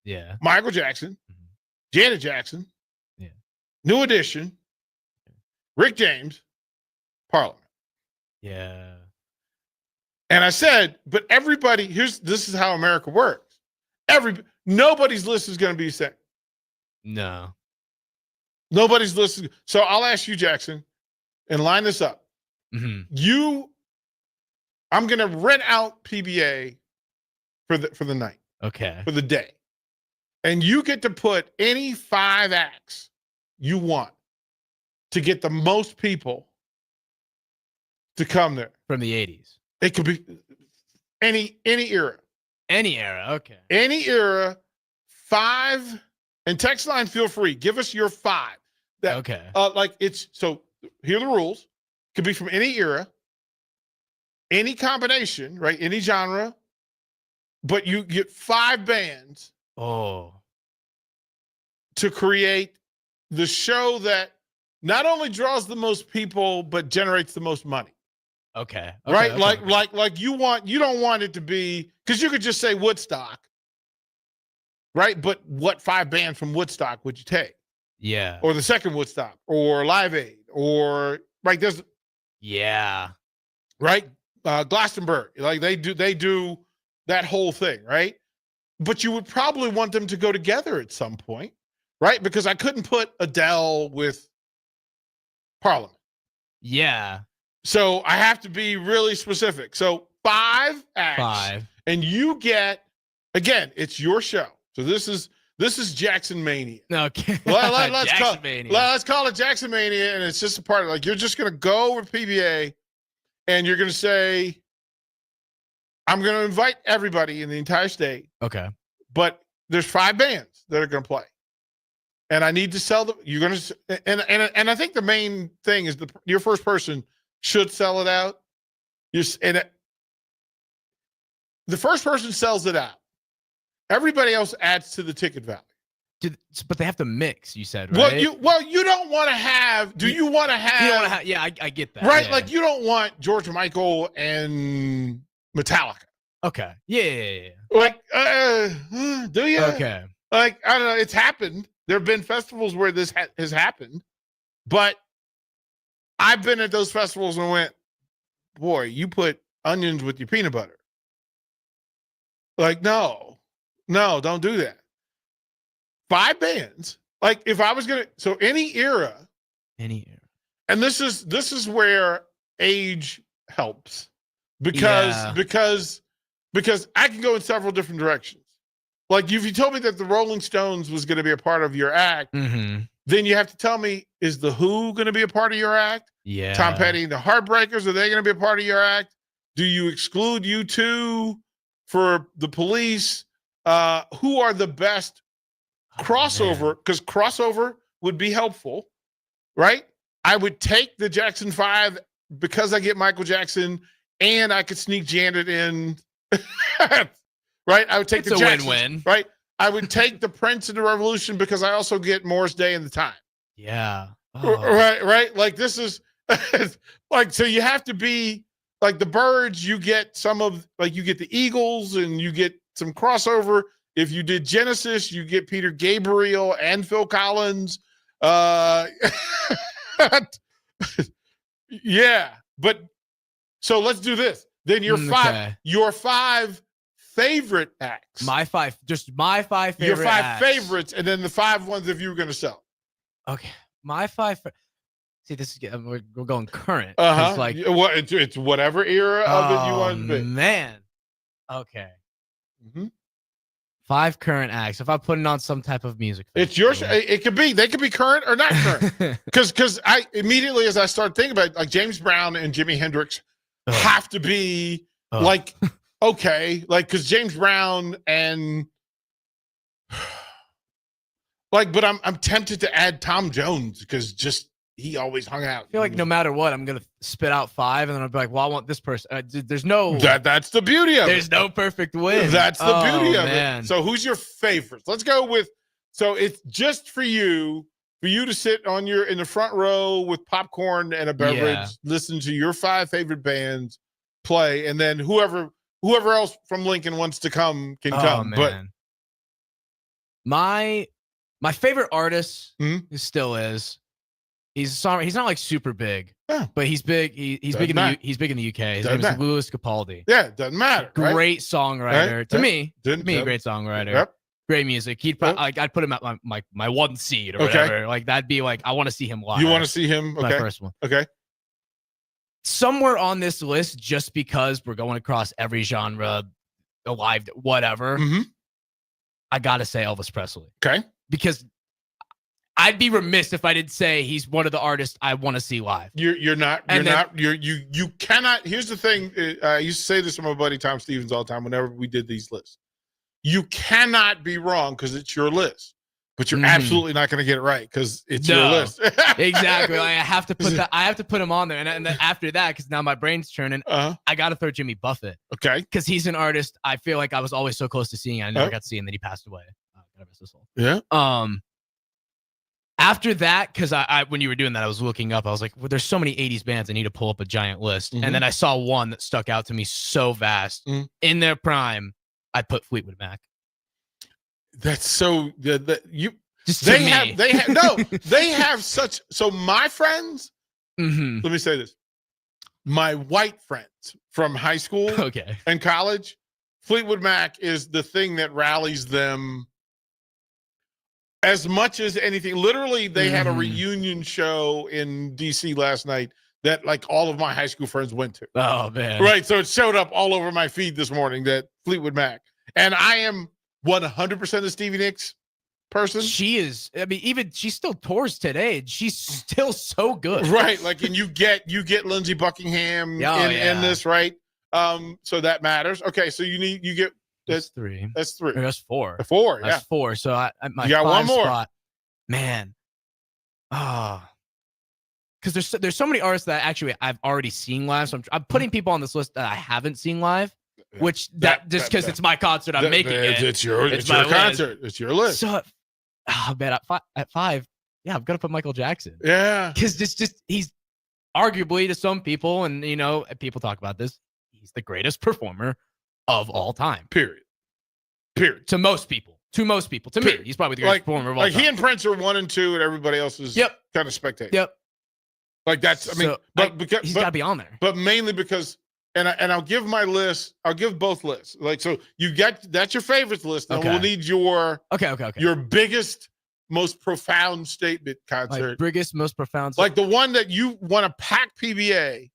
Yeah. Michael Jackson, Janet Jackson, New Edition, Rick James, Parliament. Yeah. And I said, but everybody, this is how America works. Nobody's list is going to be the same. No. Nobody's list. So I'll ask you, Jackson, and line this up. I'm going to rent out PBA for the night. Okay. For the day. And you get to put any 5 acts you want to get the most people to come there. From the 80s. It could be any era. Any era. Okay. Any era, 5, and text line, feel free. Give us your 5. Okay. So here are the rules. Could be from any era, any combination, right? Any genre, but you get 5 bands. Oh. to create the show that not only draws the most people but generates the most money. Okay. Right? okay. Like you don't want it to be, because you could just say Woodstock, right? But what 5 bands from Woodstock would you take? Yeah. Or the second Woodstock, or Live Aid, or right there's Yeah. right Glastonbury, like they do that whole thing, right? But you would probably want them to go together at some point, right? Because I couldn't put Adele with Parliament. Yeah. So I have to be really specific. So 5 acts. 5. And you get, again, it's your show. So this is Jackson Mania. Okay. Let's call it Jackson Mania, and it's just a part of, like, you're just going to go with PBA, and you're going to say, I'm going to invite everybody in the entire state. Okay. But there's 5 bands that are going to play. And I need to sell them. You're going to, and I think the main thing is your first person should sell it out. The first person sells it out. Everybody else adds to the ticket value. But they have to mix, you said, right? Well, you don't want to have. Do you want to have? You don't want to have. Yeah, I get that. Right, yeah. like you don't want George Michael and Metallica. Okay. Yeah. Like, do you? Okay. Like, I don't know. It's happened. There have been festivals where this has happened, but I've been at those festivals and went, boy, you put onions with your peanut butter. Like, no, don't do that. 5 bands. Like, if I was gonna, so any era, and this is where age helps, because I can go in several different directions. Like, if you told me that the Rolling Stones was going to be a part of your act, then you have to tell me, is the Who going to be a part of your act? Yeah. Tom Petty and the Heartbreakers, are they going to be a part of your act? Do you exclude U2 for the Police? Who are the best crossover? Because crossover would be helpful, right? I would take the Jackson 5 because I get Michael Jackson, and I could sneak Janet in. Right? I would take the Jacksons, win-win. right? I would take the Prince and the Revolution because I also get Morris Day and the Time. Yeah. Right? Like, this is like, so you have to be like the Byrds. You get some of, like, you get the Eagles, and you get some crossover. If you did Genesis, you get Peter Gabriel and Phil Collins. Yeah, but so let's do this. Then your five favorite acts. My 5 favorite. Your 5 acts. favorites, and then the 5 ones if you were going to sell. Okay, my 5. See, this is we're going current. Like, it's whatever era of it you want to be. Man. Okay. 5 current acts. If I put it on some type of music, it's yours. It could be. They could be current or not current. Because I immediately, as I started thinking about it, like James Brown and Jimi Hendrix have to be like, okay, like, because James Brown and like, but I'm tempted to add Tom Jones because just he always hung out. I feel like no matter what, I'm gonna spit out 5, and then I'll be like, well, I want this person. There's no that's the beauty of it. There's no perfect win. That's the beauty of it. So who's your favorites? Let's go with. So it's just for you to sit in the front row with popcorn and a beverage, listen to your 5 favorite bands play, and then whoever else from Lincoln wants to come can come. Man. But my favorite artist still is. He's not like super big, but he's big. He's big in the UK. His name is Louis Capaldi. Yeah, it doesn't matter. Great songwriter. Right? To me, great songwriter. Yep. Great music. I'd put him at my 1 seed or whatever. Like, that'd be like, I want to see him live. You want to see him? Okay. My first one. Okay. Somewhere on this list, just because we're going across every genre, alive, whatever. I gotta say Elvis Presley. Okay. Because I'd be remiss if I didn't say he's one of the artists I want to see live. You cannot. Here's the thing. I used to say this to my buddy Tom Stevens all the time whenever we did these lists. You cannot be wrong because it's your list, but you're absolutely not going to get it right because it's your list. Exactly. Like, I have to put that. I have to put him on there, and then after that, because now my brain's churning, I got to throw Jimmy Buffett. Okay. Because he's an artist. I feel like I was always so close to seeing. I never got to see him. That he passed away. God rest his soul. Yeah. After that, because I when you were doing that, I was looking up. I was like, well, there's so many 80s bands. I need to pull up a giant list. And then I saw one that stuck out to me so vast. In their prime, I put Fleetwood Mac. That's so you. Just they have such. So my friends. Mm-hmm. Let me say this: my white friends from high school, and college, Fleetwood Mac is the thing that rallies them. As much as anything, literally, they had a reunion show in DC last night that like all of my high school friends went to. Oh man! Right, so it showed up all over my feed this morning that Fleetwood Mac, and I am 100% a Stevie Nicks person. She is. I mean, even she still tours today, and she's still so good. Right, like, and you get Lindsey Buckingham in this, right? So that matters. Okay, so you get. That's three. That's three. Or that's four. Four, yeah. That's four. So my you got one more. Spot, man. Because there's so many artists that actually I've already seen live. So I'm putting people on this list that I haven't seen live, which just because it's my concert, I'm making it. It's your concert. It's your list. So, man, at five, yeah, I'm gonna put Michael Jackson. Yeah, because just he's arguably to some people, and people talk about this, he's the greatest performer of all time. Period. To most people. To me, he's probably the greatest performer of all time. Like he and Prince are 1 and 2, and everybody else is kind of spectating. Yep. Like that's. I mean, he's got to be on there. But mainly because, and I'll give my list. I'll give both lists. Like so, that's your favorites list. And we'll need your your biggest, most profound statement concert. Like biggest, most profound. Like the one that you want to pack PBA.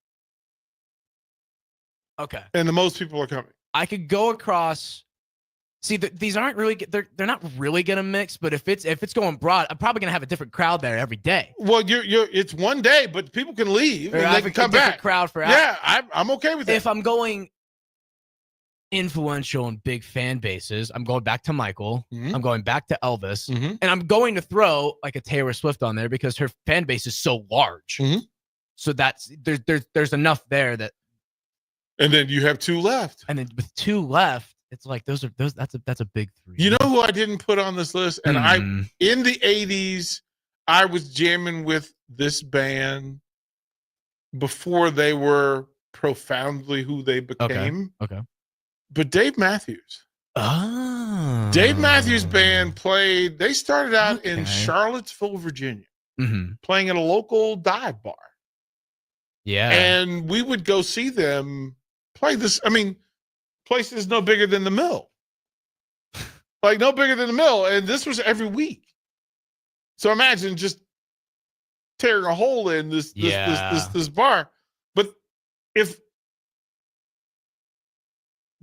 Okay. And the most people are coming. I could go across. See, these aren't really. They're not really gonna mix. But if it's going broad, I'm probably gonna have a different crowd there every day. Well, it's one day, but people can leave and they can come back. Crowd for I'm okay with that. If I'm going influential and big fan bases, I'm going back to Michael. I'm going back to Elvis, and I'm going to throw like a Taylor Swift on there because her fan base is so large. So that's there's enough there that. And then you have 2 left. And then with 2 left, it's like that's a big 3. You know who I didn't put on this list? And in the 80s, I was jamming with this band before they were profoundly who they became. Okay. But Dave Matthews. Oh. Dave Matthews Band played, they started out in Charlottesville, Virginia, playing at a local dive bar. Yeah. And we would go see them play this. I mean, place is no bigger than the Mill. Like no bigger than the Mill. And this was every week. So imagine just tearing a hole in this bar. But if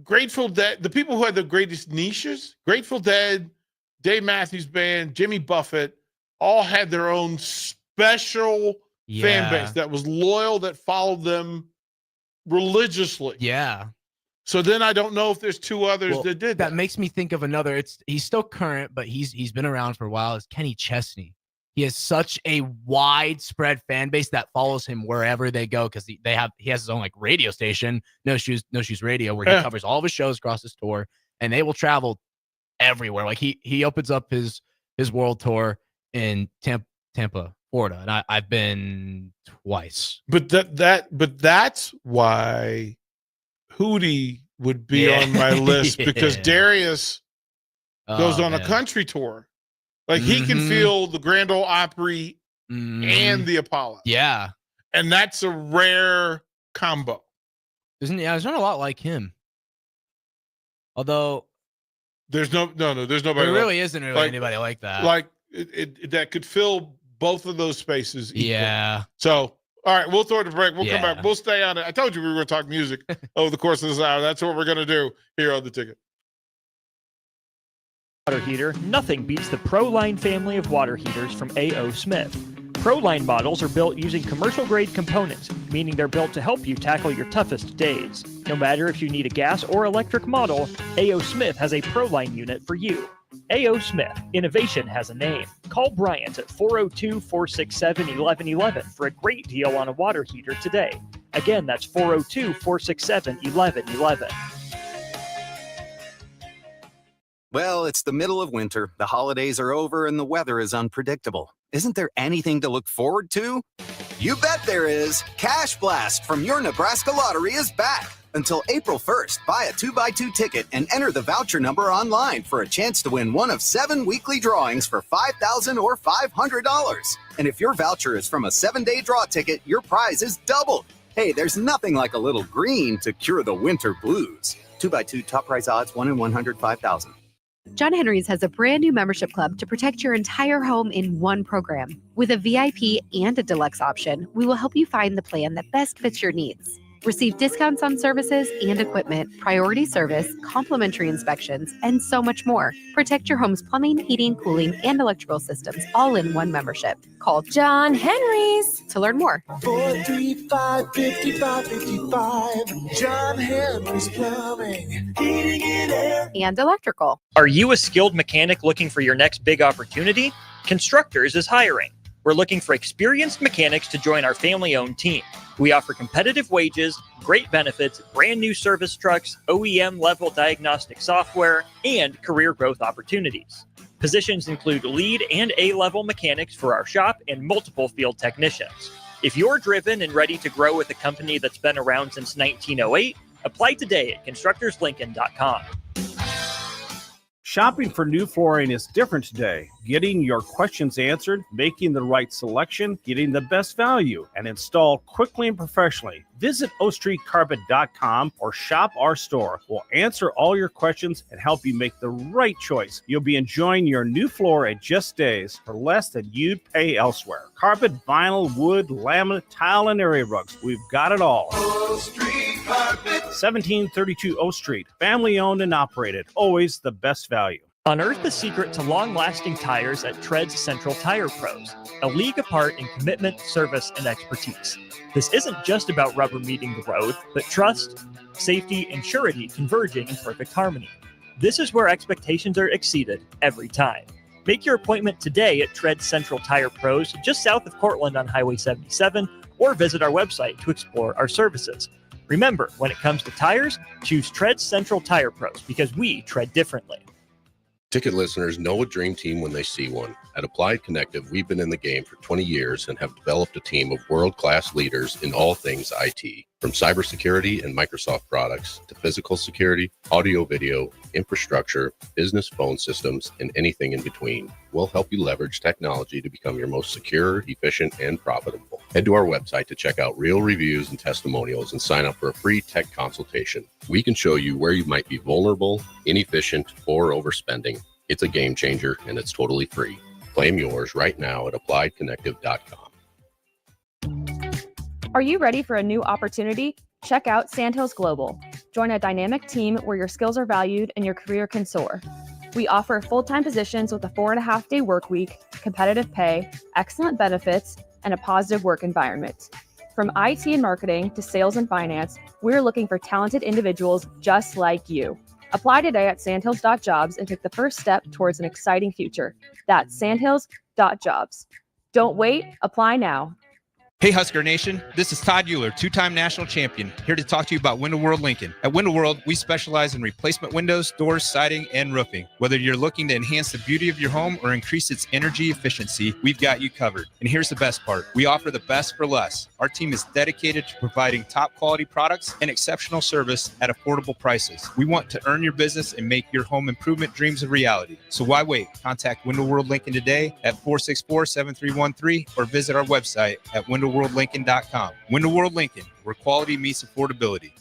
Grateful Dead, the people who had the greatest niches, Grateful Dead, Dave Matthews Band, Jimmy Buffett, all had their own special fan base that was loyal, that followed them religiously. Yeah. So then I don't know if there's 2 others that did that. That makes me think of another. He's still current, but he's been around for a while. It's Kenny Chesney. He has such a widespread fan base that follows him wherever they go because he has his own like radio station, No Shoes Radio, where he covers all of his shows across his tour, and they will travel everywhere. Like he opens up his world tour in Tampa, Florida, and I've been twice. But that's why Hootie would be on my list because Darius goes on a country tour. Like he can feel the Grand Ole Opry and the Apollo. Yeah. And that's a rare combo. There's not a lot like him. Although there's nobody. There really isn't anybody like that. Like it that could fill both of those spaces equally. Yeah. So all right, we'll throw it a break. We'll come back. We'll stay on it. I told you we were going to talk music over the course of this hour. That's what we're going to do here on The Ticket. Water heater, nothing beats the ProLine family of water heaters from A.O. Smith. ProLine models are built using commercial-grade components, meaning they're built to help you tackle your toughest days. No matter if you need a gas or electric model, A.O. Smith has a ProLine unit for you. A.O. Smith, innovation has a name. Call Bryant at 402-467-1111 for a great deal on a water heater today. Again, that's 402-467-1111. Well, it's the middle of winter, the holidays are over, and the weather is unpredictable. Isn't there anything to look forward to? You bet there is! Cash Blast from your Nebraska Lottery is back! Until April 1st, buy a 2x2 ticket and enter the voucher number online for a chance to win one of 7 weekly drawings for $5,000 or $500. And if your voucher is from a 7-day draw ticket, your prize is doubled. Hey, there's nothing like a little green to cure the winter blues. 2x2 top prize odds 1 in 105,000. John Henry's has a brand new membership club to protect your entire home in one program. With a VIP and a deluxe option, we will help you find the plan that best fits your needs. Receive discounts on services and equipment, priority service, complimentary inspections, and so much more. Protect your home's plumbing, heating, cooling, and electrical systems all in one membership. Call John Henry's to learn more. 435-5555. John Henry's Plumbing, Heating and Air. And electrical. Are you a skilled mechanic looking for your next big opportunity? Constructors is hiring. We're looking for experienced mechanics to join our family-owned team. We offer competitive wages, great benefits, brand new service trucks, OEM-level diagnostic software, and career growth opportunities. Positions include lead and A-level mechanics for our shop and multiple field technicians. If you're driven and ready to grow with a company that's been around since 1908, apply today at constructorslincoln.com. Shopping for new flooring is different today. Getting your questions answered, making the right selection, getting the best value, and install quickly and professionally. Visit OStreetCarpet.com or shop our store. We'll answer all your questions and help you make the right choice. You'll be enjoying your new floor in just days for less than you'd pay elsewhere. Carpet, vinyl, wood, laminate, tile, and area rugs. We've got it all. O Street Carpet. 1732 O Street. Family owned and operated. Always the best value. Unearth the secret to long-lasting tires at Tread's Central Tire Pros, a league apart in commitment, service, and expertise. This isn't just about rubber meeting the road, but trust, safety, and surety converging in perfect harmony. This is where expectations are exceeded every time. Make your appointment today at Tread's Central Tire Pros, just south of Cortland on Highway 77, or visit our website to explore our services. Remember, when it comes to tires, choose Tread's Central Tire Pros because we tread differently. Ticket listeners know a dream team when they see one. At Applied Connective, we've been in the game for 20 years and have developed a team of world-class leaders in all things IT. From cybersecurity and Microsoft products to physical security, audio-video, infrastructure, business phone systems, and anything in between, we'll help you leverage technology to become your most secure, efficient, and profitable. Head to our website to check out real reviews and testimonials and sign up for a free tech consultation. We can show you where you might be vulnerable, inefficient, or overspending. It's a game changer, and it's totally free. Claim yours right now at appliedconnective.com. Are you ready for a new opportunity? Check out Sandhills Global. Join a dynamic team where your skills are valued and your career can soar. We offer full-time positions with a 4.5-day work week, competitive pay, excellent benefits, and a positive work environment. From IT and marketing to sales and finance, we're looking for talented individuals just like you. Apply today at sandhills.jobs and take the first step towards an exciting future. That's sandhills.jobs. Don't wait, apply now. Hey Husker Nation, this is Todd Euler, two-time national champion, here to talk to you about Window World Lincoln. At Window World, we specialize in replacement windows, doors, siding, and roofing. Whether you're looking to enhance the beauty of your home or increase its energy efficiency, we've got you covered. And here's the best part. We offer the best for less. Our team is dedicated to providing top quality products and exceptional service at affordable prices. We want to earn your business and make your home improvement dreams a reality. So why wait? Contact Window World Lincoln today at 464-7313 or visit our website at windowworldlincoln.com. Window World Lincoln, where quality meets affordability.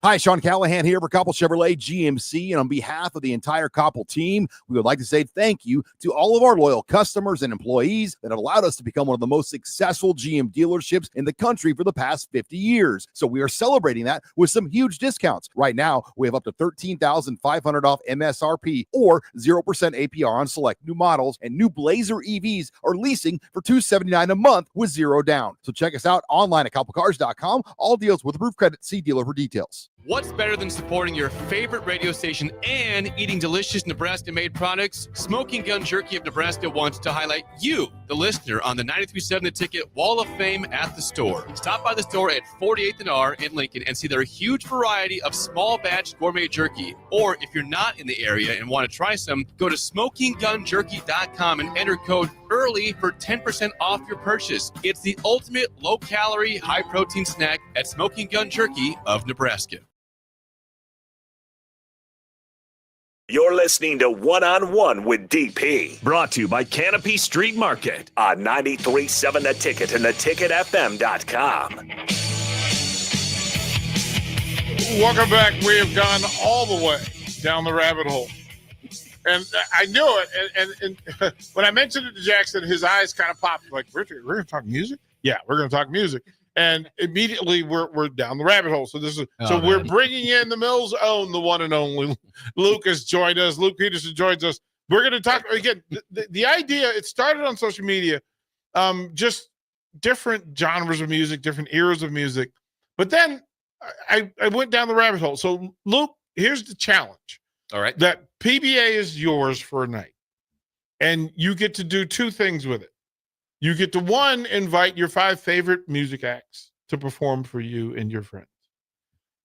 Hi, Sean Callahan here for Koppel Chevrolet GMC, and on behalf of the entire Koppel team, we would like to say thank you to all of our loyal customers and employees that have allowed us to become one of the most successful GM dealerships in the country for the past 50 years. So we are celebrating that with some huge discounts. Right now, we have up to $13,500 off MSRP or 0% APR on select new models, and new Blazer EVs are leasing for $279 a month with zero down. So check us out online at KoppelCars.com. All deals with approved credit. See dealer for details. What's better than supporting your favorite radio station and eating delicious Nebraska-made products? Smoking Gun Jerky of Nebraska wants to highlight you the listener on the 93.7 The Ticket Wall of Fame at the store. Stop by the store at 48th and R in Lincoln and see their huge variety of small batch gourmet jerky. Or if you're not in the area and want to try some, go to smokinggunjerky.com and enter code EARLY for 10% off your purchase. It's the ultimate low-calorie, high-protein snack at Smoking Gun Jerky of Nebraska. You're listening to One-on-One with DP, brought to you by Canopy Street Market on 93.7 The Ticket and theticketfm.com. Welcome back. We have gone all the way down the rabbit hole. And I knew it. And when I mentioned it to Jackson, his eyes kind of popped. Like, Richard, we're going to talk music? Yeah, we're going to talk music. And immediately we're down the rabbit hole. So we're bringing in the Mills own, the one and only Luke has joined us. Luke Peterson joins us. We're going to talk again. The idea, it started on social media, just different genres of music, different eras of music. But then I went down the rabbit hole. So Luke, here's the challenge. All right. That PBA is yours for a night. And you get to do two things with it. You get to, one, invite your 5 favorite music acts to perform for you and your friends.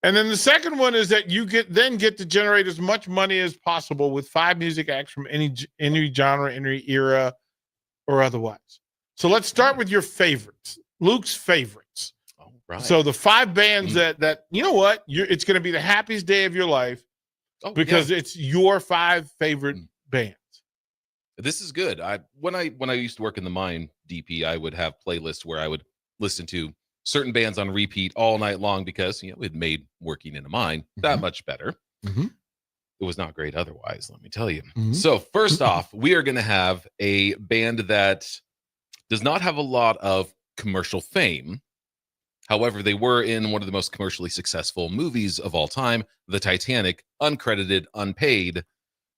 And then the second one is that you get to generate as much money as possible with 5 music acts from any genre, any era, or otherwise. So let's start with your favorites, Luke's favorites. All right. So the 5 bands that you know what, it's going to be the happiest day of your life because it's your 5 favorite bands. This is good. When I used to work in the mine, DP, I would have playlists where I would listen to certain bands on repeat all night long because it made working in a mine that much better. Mm-hmm. It was not great otherwise, let me tell you. Mm-hmm. So first off, we are going to have a band that does not have a lot of commercial fame. However, they were in one of the most commercially successful movies of all time, The Titanic, uncredited, unpaid,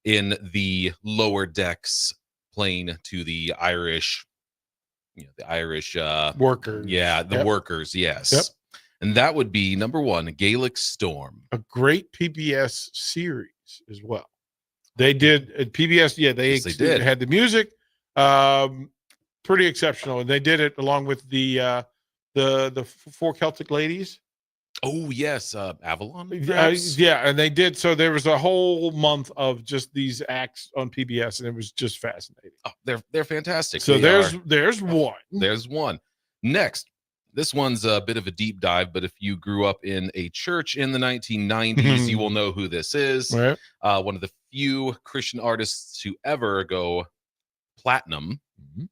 in the lower decks, playing to the Irish, workers. Yeah, the workers. Yes. Yep. And that would be number 1, Gaelic Storm. A great PBS series as well. They did at PBS. Yeah, they did. Had the music, pretty exceptional. And they did it along with the 4 Celtic ladies. Oh yes, Avalon. Yeah, and they did. So there was a whole month of just these acts on PBS, and it was just fascinating. Oh, they're fantastic. So there's one. There's one. Next, this one's a bit of a deep dive, but if you grew up in a church in the 1990s, you will know who this is. Right. One of the few Christian artists to ever go platinum,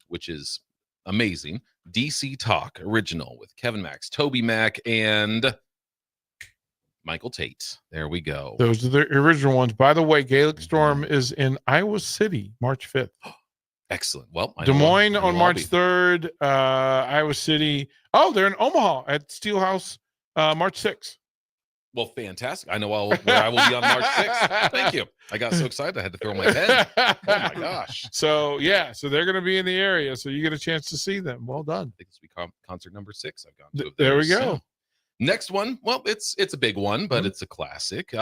which is amazing. DC Talk original with Kevin Max, Toby Mac, and Michael Tate. There we go. Those are the original ones. By the way, Gaelic Storm is in Iowa City, March 5th. Excellent. Well, Des Moines on March 3rd, Iowa City. Oh, they're in Omaha at Steelhouse, March 6th. Well, fantastic. I know where I will be on March 6th. Thank you. I got so excited I had to throw my pen. Oh my gosh. So they're going to be in the area, so you get a chance to see them. Well done. I think this will be concert number 6 I've gone to. There we go. So. Next one, well, it's a big one, but it's a classic.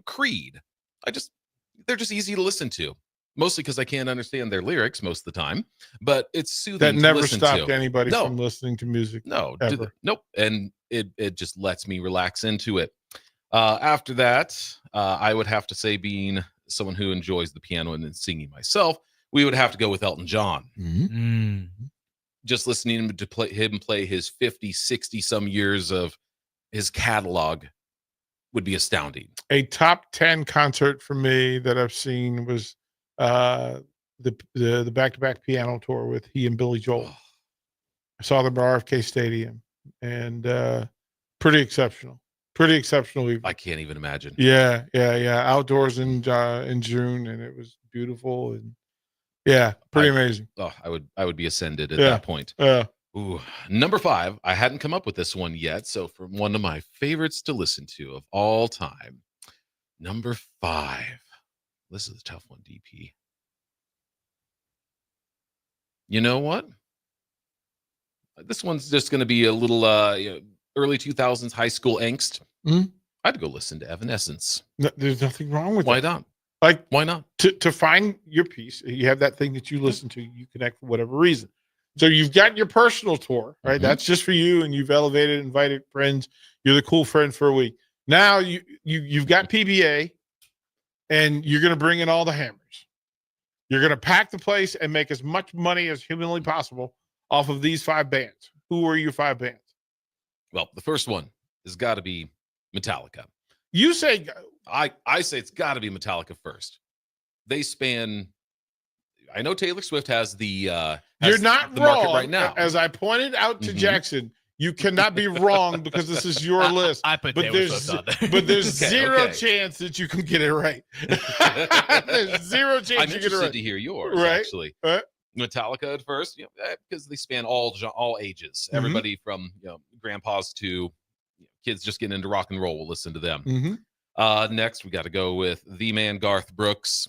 Creed. They're just easy to listen to, mostly because I can't understand their lyrics most of the time. But it's soothing. That never to listen stopped to. anybody from listening to music. No, ever. Nope. And it just lets me relax into it. After that, I would have to say, being someone who enjoys the piano and singing myself, we would have to go with Elton John. Just listening to play his 50, 60 some years of his catalog would be astounding. A top 10 concert for me that I've seen was the back-to-back piano tour with he and Billy Joel. I saw them at RFK Stadium, and pretty exceptional. I can't even imagine. Yeah. Outdoors in June, and it was beautiful, and pretty amazing. Oh, I would be ascended at that point. Ooh, number 5. I hadn't come up with this one yet, so from one of my favorites to listen to of all time, number 5. This is a tough one, DP. You know what? This one's just going to be a little early 2000s high school angst. I'd go listen to Evanescence. No, there's nothing wrong with Why it. not? Like, why not? To find your piece, you have that thing that you listen to, you connect for whatever reason. So you've got your personal tour, right? Mhm. That's just for you, and you've elevated, invited friends. You're the cool friend for a week. Now you've got PBA, and you're going to bring in all the hammers. You're going to pack the place and make as much money as humanly possible off of these 5 bands. Who are your 5 bands? Well, the first one has got to be Metallica. You say I say it's got to be Metallica first. They span. I know Taylor Swift has the. You're not the wrong. market right now. As I pointed out to Mhm. Jackson, you cannot be wrong because this is your list. I put but Taylor there's Swift on there. but there's Okay, zero okay. chance that you can get it right. There's zero chance I'm you get it interested right. to hear yours. Right. Actually, Right. Metallica at first, because they span all ages. Mhm. Everybody from grandpas to kids just getting into rock and roll will listen to them. Mhm. Next, we got to go with the man Garth Brooks.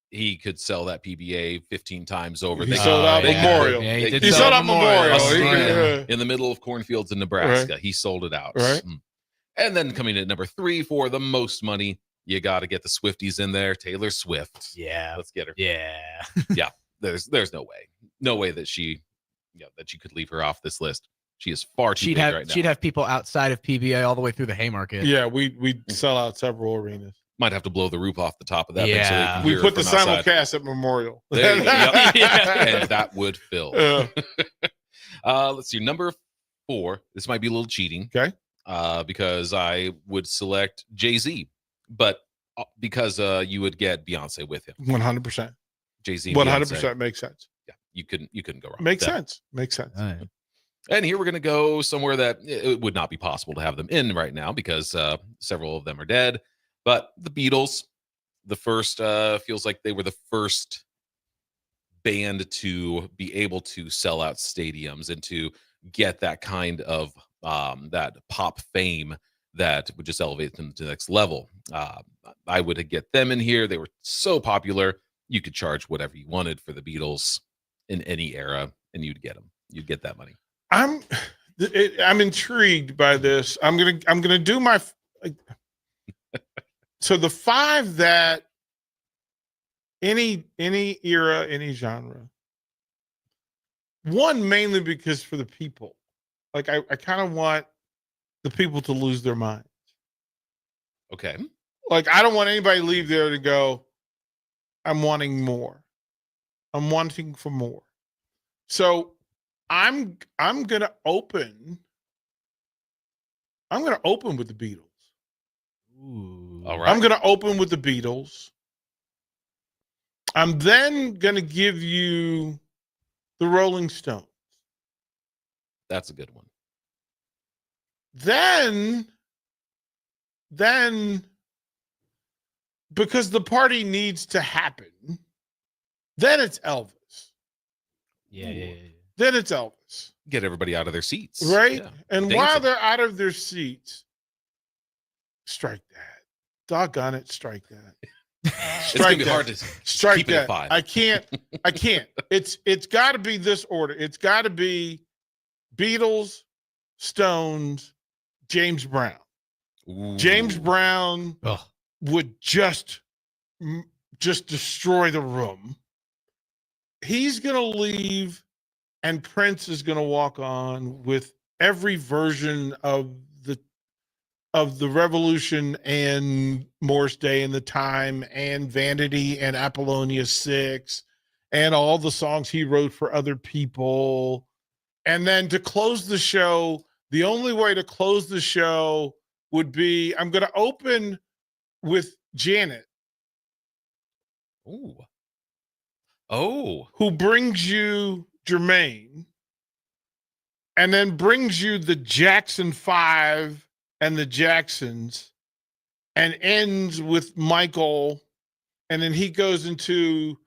He could sell that PBA 15 times over. He sold out they Memorial. could- Yeah, he they did could He sell sold out Memorial. Memorial. He- Australia, yeah. in the middle of cornfields in Nebraska. He sold it out. Right. And then coming in at number 3 for the most money, you got to get the Swifties in there. Taylor Swift. Yeah. Let's get her. Yeah. Yeah. There's no way that she, that you could leave her off this list. She is far too She'd big have right now. she'd have people outside of PBA all the way through the Haymarket. Yeah, we sell out several arenas. Might have to blow the roof off the top of that thing so they Yeah. can We hear put the from outside. simulcast at Memorial. There you go. Yep. And that would fill. Yeah. Let's see. Number 4. This might be a little cheating. Okay. Because I would select Jay-Z, but because you would get Beyonce with him. 100%. Jay-Z. 100% makes sense. Yeah, you couldn't go wrong. Makes with that. sense. Makes sense. All right. And here we're going to go somewhere that it would not be possible to have them in right now because several of them are dead. But the Beatles, the first, feels like they were the first band to be able to sell out stadiums and to get that kind of that pop fame that would just elevate them to the next level. I would get them in here. They were so popular. You could charge whatever you wanted for the Beatles in any era, and you'd get them. You'd get that money. I'm intrigued by this. I'm gonna do my. So the 5 that any era, any genre. One mainly because for the people, like I kind of want the people to lose their minds. Okay. Like I don't want anybody to leave there to go, I'm wanting more. I'm wanting for more. So I'm gonna open with the Beatles. Ooh. All right. I'm gonna open with the Beatles. I'm then gonna give you the Rolling Stones. That's a good one. Then because the party needs to happen, then it's Elvis. Yeah. Then it's Elvis. Get everybody out of their seats. Right? Yeah. And Dancing. while they're out of their seats, strike that. Doggone it, strike that. It's gonna be hard to strike keep it that. at 5. I can't. It's got to be this order. It's got to be Beatles, Stones, James Brown. Ooh. James Brown Ugh. would just destroy the room. He's gonna leave, and Prince is gonna walk on with every version of the Revolution and Morris Day and the Time and Vanity and Apollonia 6 and all the songs he wrote for other people. And then to close the show, the only way to close the show would be I'm going to open with Janet. Ooh. Oh. Who brings you Jermaine and then brings you the Jackson 5 and the Jacksons and ends with Michael, and then he goes into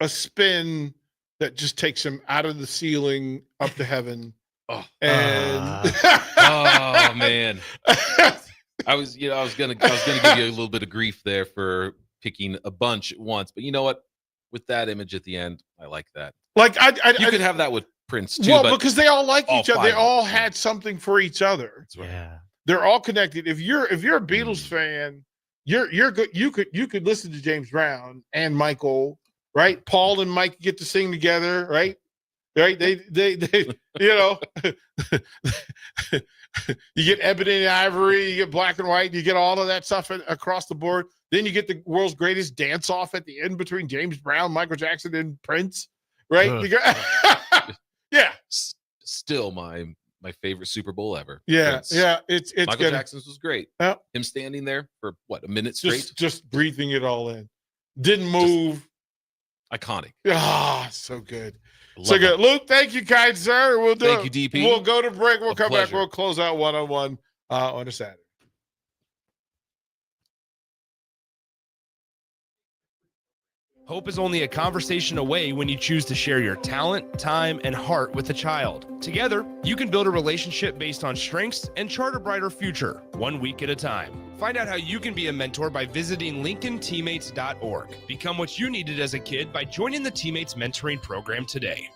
a spin that just takes him out of the ceiling up to heaven. Oh. And Oh man. I was gonna give you a little bit of grief there for picking a bunch at once, but you know what? With that image at the end, I like that. like You could have that with Prince too. well, but because they all like all each other. They 5 all of them. had something for each other. Yeah. They're all connected. If you're a Beatles fan, you're good. You could listen to James Brown and Michael, right? Paul and Mike get to sing together, right? right? They you know, you get ebony and ivory, you get black and white, you get all of that stuff across the board. Then you get the world's greatest dance off at the end between James Brown, Michael Jackson, and Prince, right? You got, yeah. Still my favorite Super Bowl ever. Yeah, Prince. yeah. It's Michael Jackson's was great. Yeah. Him standing there for what, a minute straight? Just breathing it all in. Didn't move. Iconic. Ah, so good. Love So good. it. Luke, thank you, kind sir. We'll do Thank you, DP. We'll go to break. We'll come back. pleasure. We'll close out one-on-one on a Saturday. Hope is only a conversation away when you choose to share your talent, time, and heart with a child. Together, you can build a relationship based on strengths and chart a brighter future, 1 week at a time. Find out how you can be a mentor by visiting LincolnTeammates.org. Become what you needed as a kid by joining the Teammates Mentoring Program today.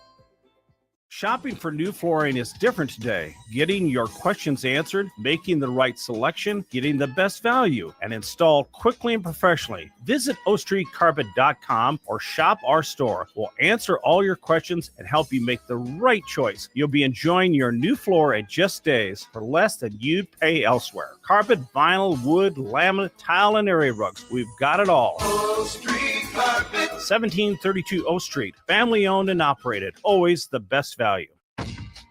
Shopping for new flooring is different today. Getting your questions answered, making the right selection, getting the best value, and installed quickly and professionally. Visit OStreetCarpet.com or shop our store. We'll answer all your questions and help you make the right choice. You'll be enjoying your new floor in just days for less than you'd pay elsewhere. Carpet, vinyl, wood, laminate, tile, and area rugs. We've got it all. O Street Carpet. 1732 O Street. Family owned and operated. Always the best value.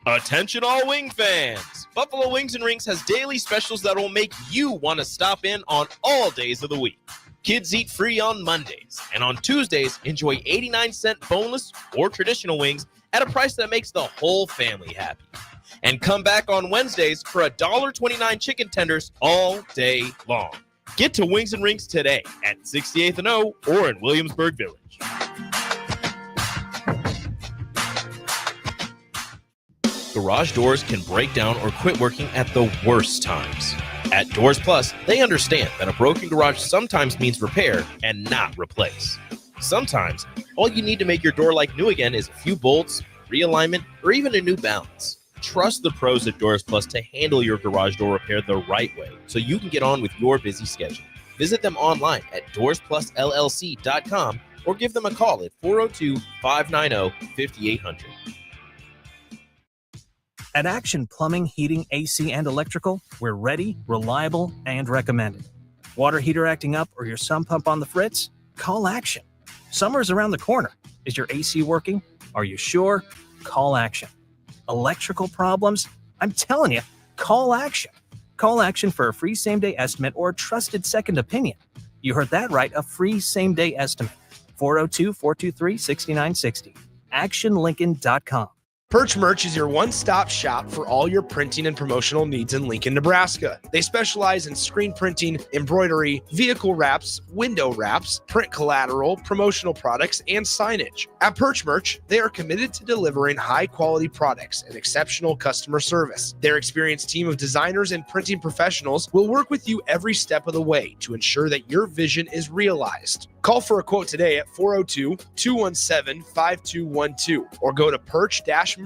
Attention all wing fans! Buffalo Wings and Rings has daily specials that will make you want to stop in on all days of the week. Kids eat free on Mondays, and on Tuesdays, enjoy 89-cent boneless or traditional wings at a price that makes the whole family happy. And come back on Wednesdays for $1.29 chicken tenders all day long. Get to Wings and Rings today at 68th and O or in Williamsburg Village. Garage doors can break down or quit working at the worst times. At Doors Plus, they understand that a broken garage sometimes means repair and not replace. Sometimes, all you need to make your door like new again is a few bolts, realignment, or even a new balance. Trust the pros at Doors Plus to handle your garage door repair the right way so you can get on with your busy schedule. Visit them online at DoorsPlusLLC.com or give them a call at 402-590-5800. At Action Plumbing, Heating, AC, and Electrical, we're ready, reliable, and recommended. Water heater acting up or your sump pump on the fritz? Call Action. Summer's around the corner. Is your AC working? Are you sure? Call Action. Electrical problems? I'm telling you, call Action. Call Action for a free same-day estimate or a trusted second opinion. You heard that right, a free same-day estimate. 402-423-6960. ActionLincoln.com. Perch Merch is your one-stop shop for all your printing and promotional needs in Lincoln, Nebraska. They specialize in screen printing, embroidery, vehicle wraps, window wraps, print collateral, promotional products, and signage. At Perch Merch, they are committed to delivering high-quality products and exceptional customer service. Their experienced team of designers and printing professionals will work with you every step of the way to ensure that your vision is realized. Call for a quote today at 402-217-5212 or go to perch-merch.com.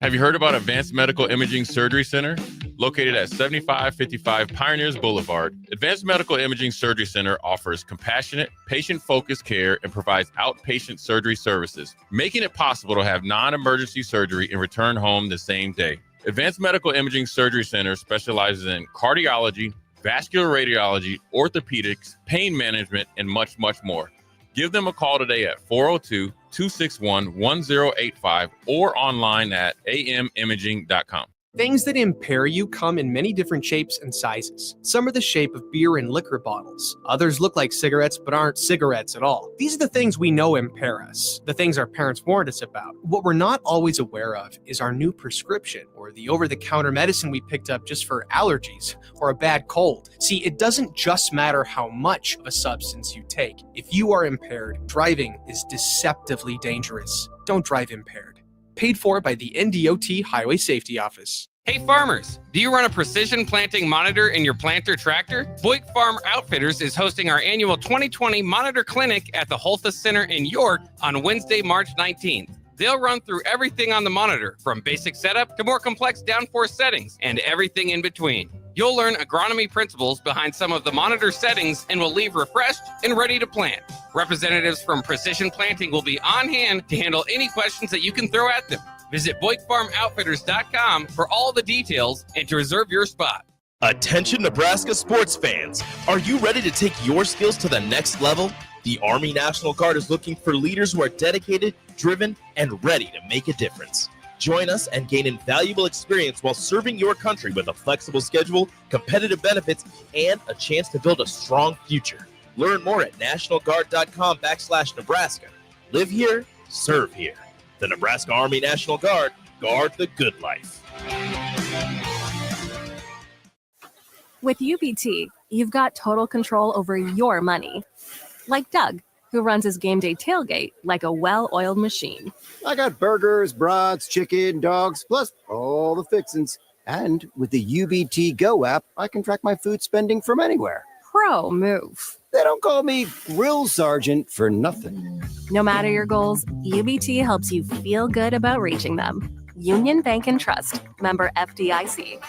Have you heard about Advanced Medical Imaging Surgery Center? Located at 7555 Pioneers Boulevard, Advanced Medical Imaging Surgery Center offers compassionate, patient-focused care and provides outpatient surgery services, making it possible to have non-emergency surgery and return home the same day. Advanced Medical Imaging Surgery Center specializes in cardiology, vascular radiology, orthopedics, pain management, and much, much more. Give them a call today at 402-261-1085 or online at amimaging.com. Things that impair you come in many different shapes and sizes. Some are the shape of beer and liquor bottles. Others look like cigarettes but aren't cigarettes at all. These are the things we know impair us, the things our parents warned us about. What we're not always aware of is our new prescription or the over-the-counter medicine we picked up just for allergies or a bad cold. See, it doesn't just matter how much of a substance you take. If you are impaired, driving is deceptively dangerous. Don't drive impaired. Paid for by the NDOT Highway Safety Office. Hey farmers, do you run a precision planting monitor in your planter tractor? Boyd Farm Outfitters is hosting our annual 2020 Monitor Clinic at the Holthus Center in York on Wednesday, March 19th. They'll run through everything on the monitor, from basic setup to more complex downforce settings and everything in between. You'll learn agronomy principles behind some of the monitor settings and will leave refreshed and ready to plant. Representatives from Precision Planting will be on hand to handle any questions that you can throw at them. Visit BoykFarmOutfitters.com for all the details and to reserve your spot. Attention Nebraska sports fans. Are you ready to take your skills to the next level? The Army National Guard is looking for leaders who are dedicated, driven, and ready to make a difference. Join us and gain invaluable experience while serving your country with a flexible schedule, competitive benefits, and a chance to build a strong future. Learn more at nationalguard.com/Nebraska. Live here, serve here. The Nebraska Army National Guard, guard the good life. With UBT, you've got total control over your money. Like Doug, who runs his game day tailgate like a well-oiled machine. I got burgers, brats, chicken, dogs, plus all the fixins. And with the UBT Go app, I can track my food spending from anywhere. Pro move. They don't call me Grill Sergeant for nothing. No matter your goals, UBT helps you feel good about reaching them. Union Bank and Trust. Member FDIC.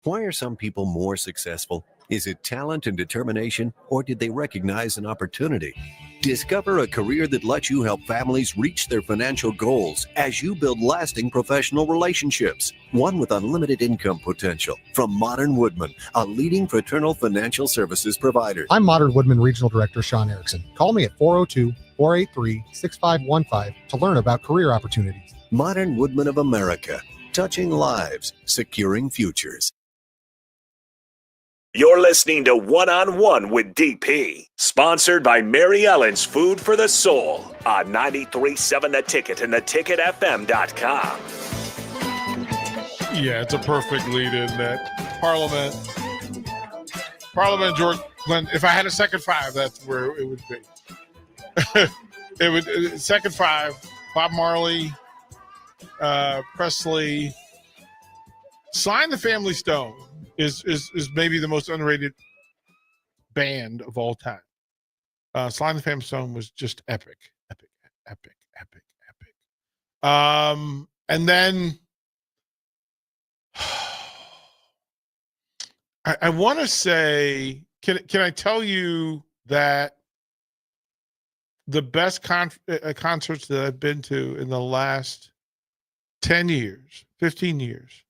Why are some people more successful? Is it talent and determination, or did they recognize an opportunity? Discover a career that lets you help families reach their financial goals as you build lasting professional relationships. One with unlimited income potential. From Modern Woodman, a leading fraternal financial services provider. I'm Modern Woodman Regional Director Sean Erickson. Call me at 402-483-6515 to learn about career opportunities. Modern Woodman of America. Touching lives, securing futures. You're listening to One-on-One with DP, sponsored by Mary Ellen's Food for the Soul on 93.7 The Ticket and theticketfm.com. Yeah, it's a perfect lead in that Parliament, George Glenn. If I had a second five, that's where it would be. It would second five, Bob Marley, Presley, Sly and the Family Stone. Is maybe the most underrated band of all time. Sly and the Family Stone was just epic. And then I want to say, can I tell you that the best concerts that I've been to in the last 10 years, 15 years,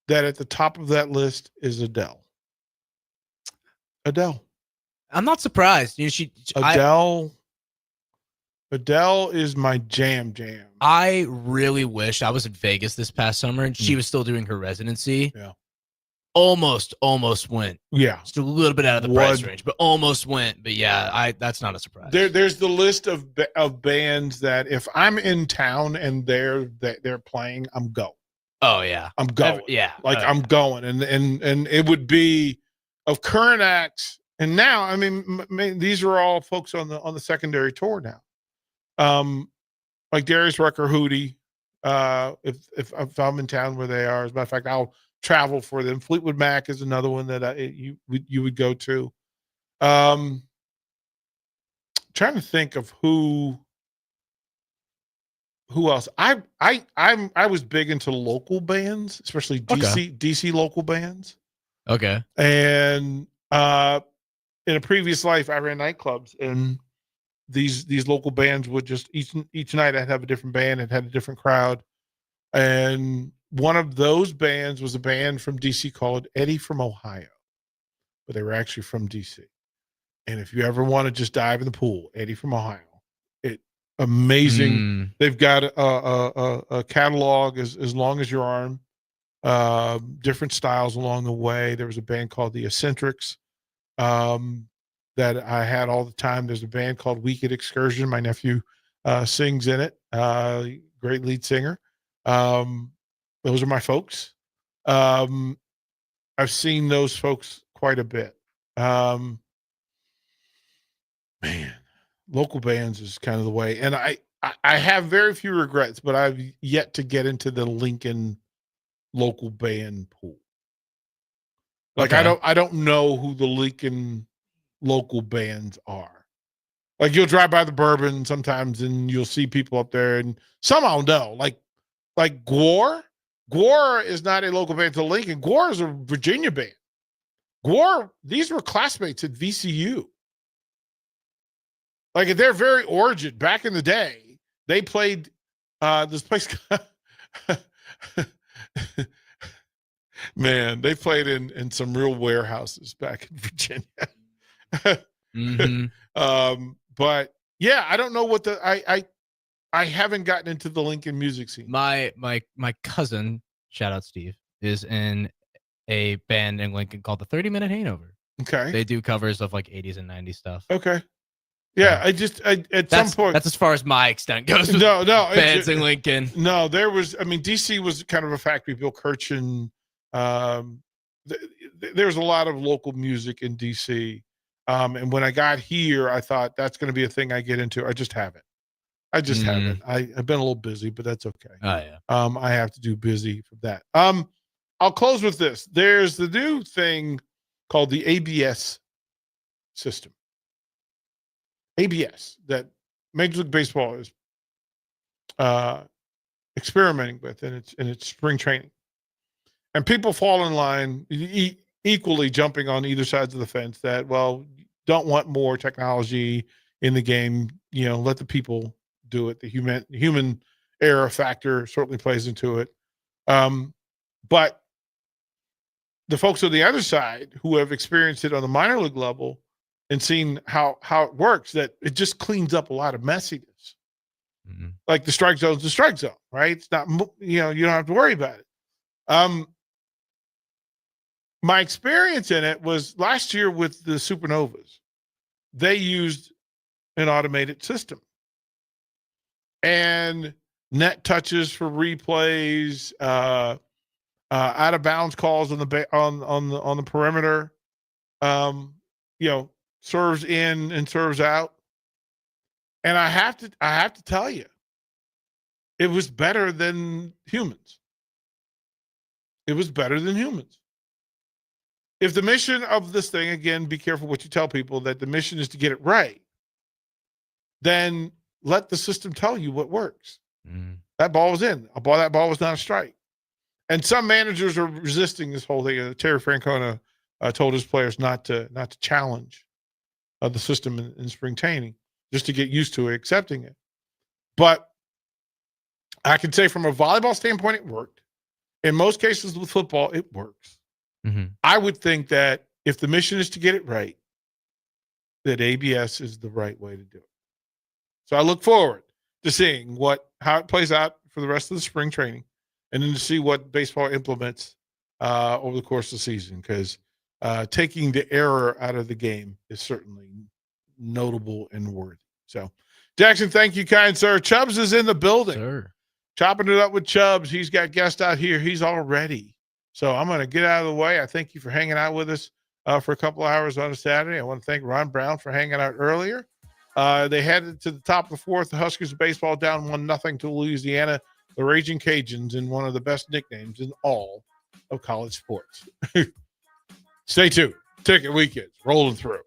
that at the top of that list is Adele. I'm not surprised. Adele is my jam. I really wish I was in Vegas this past summer and she was still doing her residency. Yeah. Almost went. Yeah. Just a little bit out of the price range, but almost went. But yeah, that's not a surprise. There's the list of bands that if I'm in town and they're playing, I'm going. Oh yeah, I'm going. I'm going, and it would be of current acts. And now, I mean, these are all folks on the secondary tour now. Like Darius Rucker, Hootie. If I'm in town where they are, as a matter of fact, I'll travel for them. Fleetwood Mac is another one that you would go to. Trying to think of who else. I was big into local bands, especially DC local bands. Okay. And in a previous life, I ran nightclubs, and these local bands would just each night I'd have a different band. It had a different crowd, and one of those bands was a band from DC called Eddie from Ohio, but they were actually from DC. And if you ever want to just dive in the pool, Eddie from Ohio. Amazing. They've got a catalog as long as your arm, different styles along the way. There was a band called the Eccentrics that I had all the time. There's a band called Wicked Excursion. My nephew sings in it. Great lead singer. Those are my folks. I've seen those folks quite a bit. Man. Local bands is kind of the way. And I have very few regrets, but I've yet to get into the Lincoln local band pool. Like, okay. I don't know who the Lincoln local bands are. Like, you'll drive by the Bourbon sometimes and you'll see people up there, and some I'll know. Like Gwar, Gwar is not a local band to Lincoln. Gwar is a Virginia band. Gwar, these were classmates at VCU. Like at their very origin, back in the day, they played this place. Man, they played in some real warehouses back in Virginia. But yeah, I don't know what I haven't gotten into the Lincoln music scene. My cousin, shout out Steve, is in a band in Lincoln called the 30-Minute Hangover. Okay. They do covers of like 80s and 90s stuff. Okay. Yeah, at some point that's as far as my extent goes. With no, bands in Lincoln. No, there was. I mean, DC was kind of a factory. Bill Kirchen. There's a lot of local music in DC. And when I got here, I thought that's going to be a thing I get into. I just haven't. I've been a little busy, but that's okay. Oh yeah. I have to do busy for that. I'll close with this. There's the new thing called the ABS system. ABS that Major League Baseball is experimenting with in its spring training, and people fall in line equally, jumping on either sides of the fence. That don't want more technology in the game. Let the people do it. The human error factor certainly plays into it, but the folks on the other side who have experienced it on the minor league level and seen how it works, that it just cleans up a lot of messiness. Like the strike zone is the strike zone, right? It's not, you don't have to worry about it. My experience in it was last year with the Supernovas. They used an automated system and net touches for replays, out of bounds calls on the perimeter, serves in and serves out. And I have to tell you, it was better than humans. It was better than humans. If the mission of this thing, again, be careful what you tell people, that the mission is to get it right, then let the system tell you what works. That ball was in. That ball was not a strike. And some managers are resisting this whole thing. Terry Francona told his players not to challenge the system in spring training, just to get used to it, accepting it. But I can say from a volleyball standpoint, it worked. In most cases with football, it works. I would think that if the mission is to get it right, that ABS is the right way to do it. So I look forward to seeing how it plays out for the rest of the spring training, and then to see what baseball implements over the course of the season, because taking the error out of the game is certainly notable and worthy. So, Jackson, thank you, kind sir. Chubbs is in the building. Sure. Chopping it up with Chubbs. He's got guests out here. He's all ready. So I'm going to get out of the way. I thank you for hanging out with us for a couple of hours on a Saturday. I want to thank Ron Brown for hanging out earlier. They headed to the top of the fourth. The Huskers baseball down 1-0 to Louisiana. The Raging Cajuns, in one of the best nicknames in all of college sports. Stay tuned. Ticket Weekends rolling through.